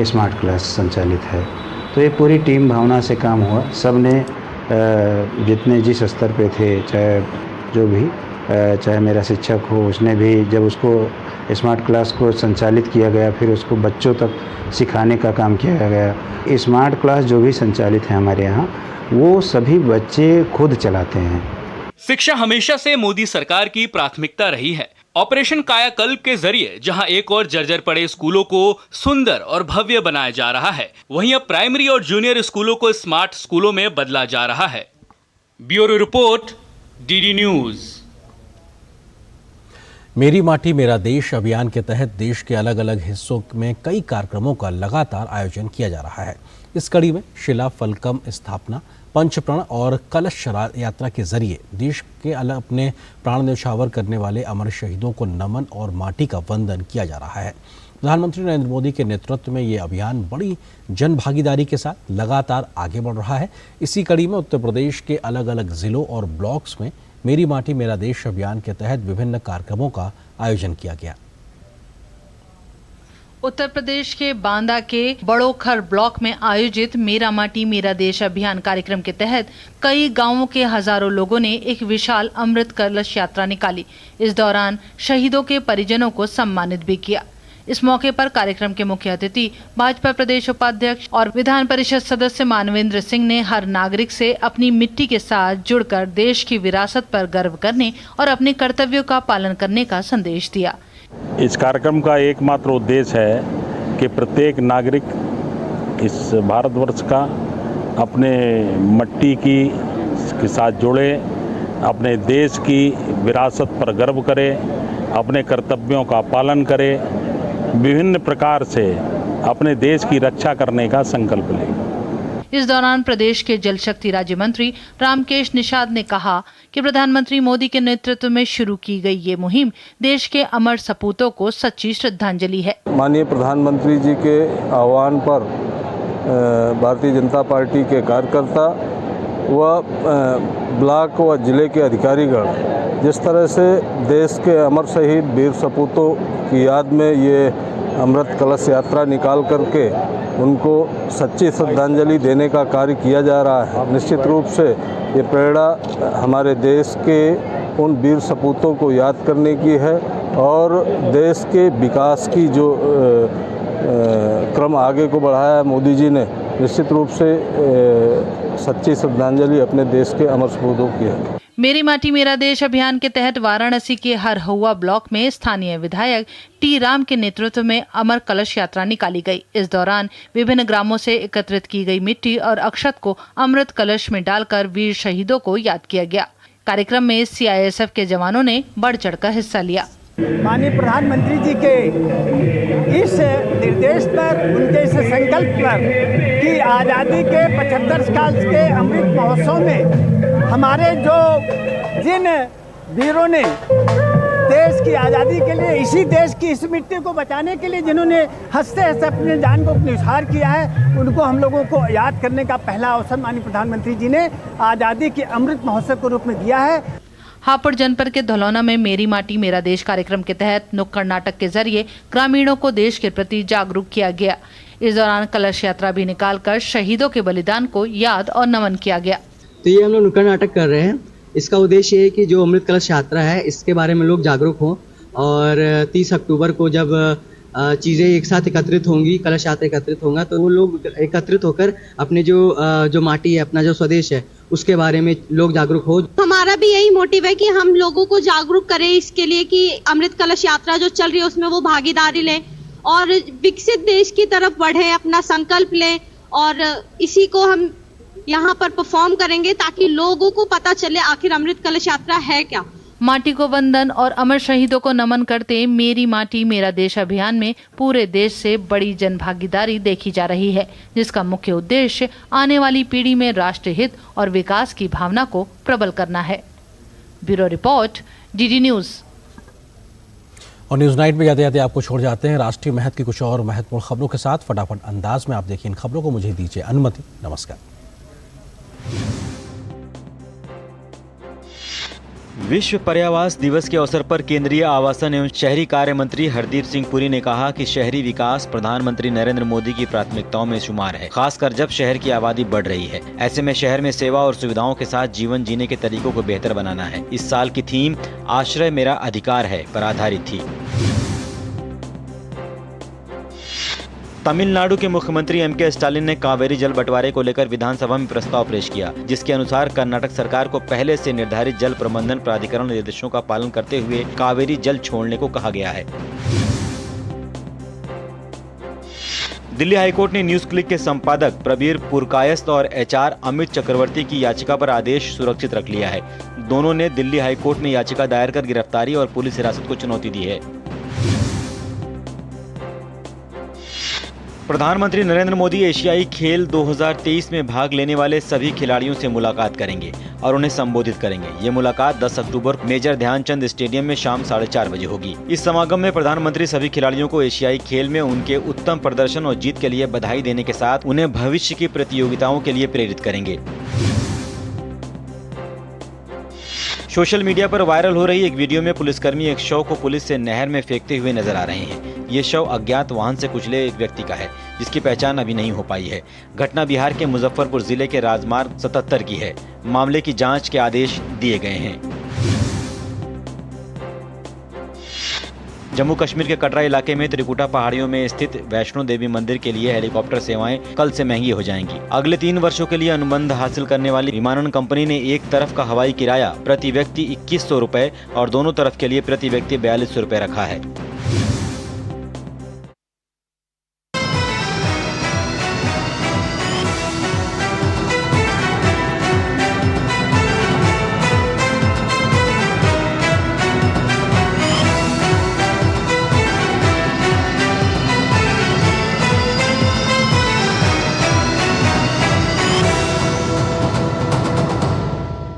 स्मार्ट क्लास संचालित है। तो ये पूरी टीम भावना से काम हुआ। सब ने जितने जिस स्तर पे थे, चाहे जो भी, चाहे मेरा शिक्षक हो, उसने भी जब उसको स्मार्ट क्लास को संचालित किया गया, फिर उसको बच्चों तक सिखाने का काम किया गया। स्मार्ट क्लास जो भी संचालित है हमारे यहाँ, वो सभी बच्चे खुद चलाते हैं। शिक्षा हमेशा से मोदी सरकार की प्राथमिकता रही है। ऑपरेशन कायाकल्प के जरिए जहां एक और जर्जर पड़े स्कूलों को सुंदर और भव्य बनाया जा रहा है, वहीं अब प्राइमरी और जूनियर स्कूलों को स्मार्ट स्कूलों में बदला जा रहा है। Bureau report, DD news. मेरी माटी मेरा देश अभियान के तहत देश के अलग अलग हिस्सों में कई कार्यक्रमों का लगातार आयोजन किया जा रहा है। इस कड़ी में शिला फलकम स्थापना, पंचप्रण और कलश यात्रा के जरिए देश के अपने प्राण न्यौछावर करने वाले अमर शहीदों को नमन और माटी का वंदन किया जा रहा है। प्रधानमंत्री नरेंद्र मोदी के नेतृत्व में ये अभियान बड़ी जन भागीदारी के साथ लगातार आगे बढ़ रहा है। इसी कड़ी में उत्तर प्रदेश के अलग अलग जिलों और ब्लॉक्स में मेरी माटी मेरा देश अभियान के तहत विभिन्न कार्यक्रमों का आयोजन किया गया। उत्तर प्रदेश के बांदा के बड़ोखर ब्लॉक में आयोजित मेरा माटी मेरा देश अभियान कार्यक्रम के तहत कई गांवों के हजारों लोगों ने एक विशाल अमृत कलश यात्रा निकाली। इस दौरान शहीदों के परिजनों को सम्मानित भी किया। इस मौके पर कार्यक्रम के मुख्य अतिथि भाजपा प्रदेश उपाध्यक्ष और विधान परिषद सदस्य मानवेंद्र सिंह ने हर नागरिक से अपनी मिट्टी के साथ जुड़कर देश की विरासत पर गर्व करने और अपने कर्तव्यों का पालन करने का संदेश दिया। इस कार्यक्रम का एकमात्र उद्देश्य है कि प्रत्येक नागरिक इस भारतवर्ष का अपने मिट्टी के साथ जुड़े, अपने देश की विरासत पर गर्व करे, अपने कर्तव्यों का पालन करे, विभिन्न प्रकार से अपने देश की रक्षा करने का संकल्प ले। इस दौरान प्रदेश के जल शक्ति राज्य मंत्री रामकेश निषाद ने कहा कि प्रधानमंत्री मोदी के नेतृत्व में शुरू की गई ये मुहिम देश के अमर सपूतों को सच्ची श्रद्धांजलि है। माननीय प्रधानमंत्री जी के आह्वान पर भारतीय जनता पार्टी के कार्यकर्ता व ब्लॉक व जिले के अधिकारीगण जिस तरह से देश के अमर शहीद वीर सपूतों की याद में ये अमृत कलश यात्रा निकाल करके उनको सच्ची श्रद्धांजलि देने का कार्य किया जा रहा है, निश्चित रूप से ये प्रेरणा हमारे देश के उन वीर सपूतों को याद करने की है और देश के विकास की जो क्रम आगे को बढ़ाया है मोदी जी ने, निश्चित रूप से सच्ची श्रद्धांजलि अपने देश के अमर सपूतों की है। मेरी माटी मेरा देश अभियान के तहत वाराणसी के हरहुआ ब्लॉक में स्थानीय विधायक टी राम के नेतृत्व में अमर कलश यात्रा निकाली गई। इस दौरान विभिन्न ग्रामों से एकत्रित की गई मिट्टी और अक्षत को अमृत कलश में डालकर वीर शहीदों को याद किया गया। कार्यक्रम में CISF के जवानों ने बढ़ चढ़कर हिस्सा लिया। माननीय प्रधानमंत्री जी के इस निर्देश पर, उनके इस संकल्प पर कि आज़ादी के 75 साल के अमृत महोत्सव में हमारे जिन वीरों ने देश की आज़ादी के लिए, इसी देश की इस मिट्टी को बचाने के लिए जिन्होंने हंसते हंसते अपने जान को न्यौछावर किया है, उनको हम लोगों को याद करने का पहला अवसर माननीय प्रधानमंत्री जी ने आज़ादी के अमृत महोत्सव के रूप में दिया है। हापुड़ जनपद के धलौना में मेरी माटी मेरा देश कार्यक्रम के तहत नुक्कड़ नाटक के जरिए ग्रामीणों को देश के प्रति जागरूक किया गया। इस दौरान कलश यात्रा भी निकालकर शहीदों के बलिदान को याद और नमन किया गया। तो ये हम लोग नुक्कड़ नाटक कर रहे हैं। इसका उद्देश्य ये है कि जो अमृत कलश यात्रा है इसके बारे में लोग जागरूक हों और 30 अक्टूबर को जब चीज़ें एक साथ एकत्रित होंगी, कलश यात्रा एकत्रित होगा, तो वो लोग एकत्रित होकर अपने जो माटी है, अपना जो स्वदेश है, उसके बारे में लोग जागरूक हो। हमारा भी यही मोटिव है कि हम लोगों को जागरूक करें इसके लिए कि अमृत कलश यात्रा जो चल रही है उसमें वो भागीदारी लें और विकसित देश की तरफ बढ़े, अपना संकल्प लें और इसी को हम यहाँ पर परफॉर्म करेंगे ताकि लोगों को पता चले आखिर अमृत कलश यात्रा है क्या। माटी को वंदन और अमर शहीदों को नमन करते मेरी माटी मेरा देश अभियान में पूरे देश से बड़ी जन भागीदारी देखी जा रही है, जिसका मुख्य उद्देश्य आने वाली पीढ़ी में राष्ट्र हित और विकास की भावना को प्रबल करना है। Bureau report, DD news. और न्यूज़ नाइट में जाते जाते आपको छोड़ जाते हैं राष्ट्रीय महत्व की कुछ और महत्वपूर्ण खबरों के साथ। फटाफट अंदाज में आप देखिए इन खबरों को, मुझे दीजिए अनुमति। नमस्कार। विश्व पर्यावरण दिवस के अवसर पर केंद्रीय आवासन एवं शहरी कार्य मंत्री हरदीप सिंह पुरी ने कहा कि शहरी विकास प्रधानमंत्री नरेंद्र मोदी की प्राथमिकताओं में शुमार है, खासकर जब शहर की आबादी बढ़ रही है। ऐसे में शहर में सेवा और सुविधाओं के साथ जीवन जीने के तरीकों को बेहतर बनाना है। इस साल की थीम आश्रय मेरा अधिकार है पर आधारित थी। तमिलनाडु के मुख्यमंत्री MK स्टालिन ने कावेरी जल बंटवारे को लेकर विधानसभा में प्रस्ताव पेश किया, जिसके अनुसार कर्नाटक सरकार को पहले से निर्धारित जल प्रबंधन प्राधिकरण निर्देशों का पालन करते हुए कावेरी जल छोड़ने को कहा गया है। दिल्ली हाईकोर्ट ने न्यूज क्लिक के संपादक प्रबीर पुरकायस्थ और HR अमित चक्रवर्ती की याचिका पर आदेश सुरक्षित रख लिया है। दोनों ने दिल्ली हाईकोर्ट में याचिका दायर कर गिरफ्तारी और पुलिस हिरासत को चुनौती दी है। प्रधानमंत्री नरेंद्र मोदी एशियाई खेल 2023 में भाग लेने वाले सभी खिलाड़ियों से मुलाकात करेंगे और उन्हें संबोधित करेंगे। ये मुलाकात 10 अक्टूबर मेजर ध्यानचंद स्टेडियम में शाम 4:30 बजे होगी। इस समागम में प्रधानमंत्री सभी खिलाड़ियों को एशियाई खेल में उनके उत्तम प्रदर्शन और जीत के लिए बधाई देने के साथ उन्हें भविष्य की प्रतियोगिताओं के लिए प्रेरित करेंगे। सोशल मीडिया पर वायरल हो रही एक वीडियो में पुलिसकर्मी एक शव को पुलिस से नहर में फेंकते हुए नजर आ रहे हैं। ये शव अज्ञात वाहन से कुचले एक व्यक्ति का है, जिसकी पहचान अभी नहीं हो पाई है। घटना बिहार के मुजफ्फरपुर जिले के राजमार्ग 77 की है। मामले की जांच के आदेश दिए गए हैं। जम्मू कश्मीर के कटरा इलाके में त्रिकुटा पहाड़ियों में स्थित वैष्णो देवी मंदिर के लिए हेलीकॉप्टर सेवाएं कल से महंगी हो जाएंगी। अगले 3 वर्षों के लिए अनुबंध हासिल करने वाली विमानन कंपनी ने एक तरफ का हवाई किराया प्रति व्यक्ति 2100 रुपए और दोनों तरफ के लिए प्रति व्यक्ति 4200 रुपए रखा है।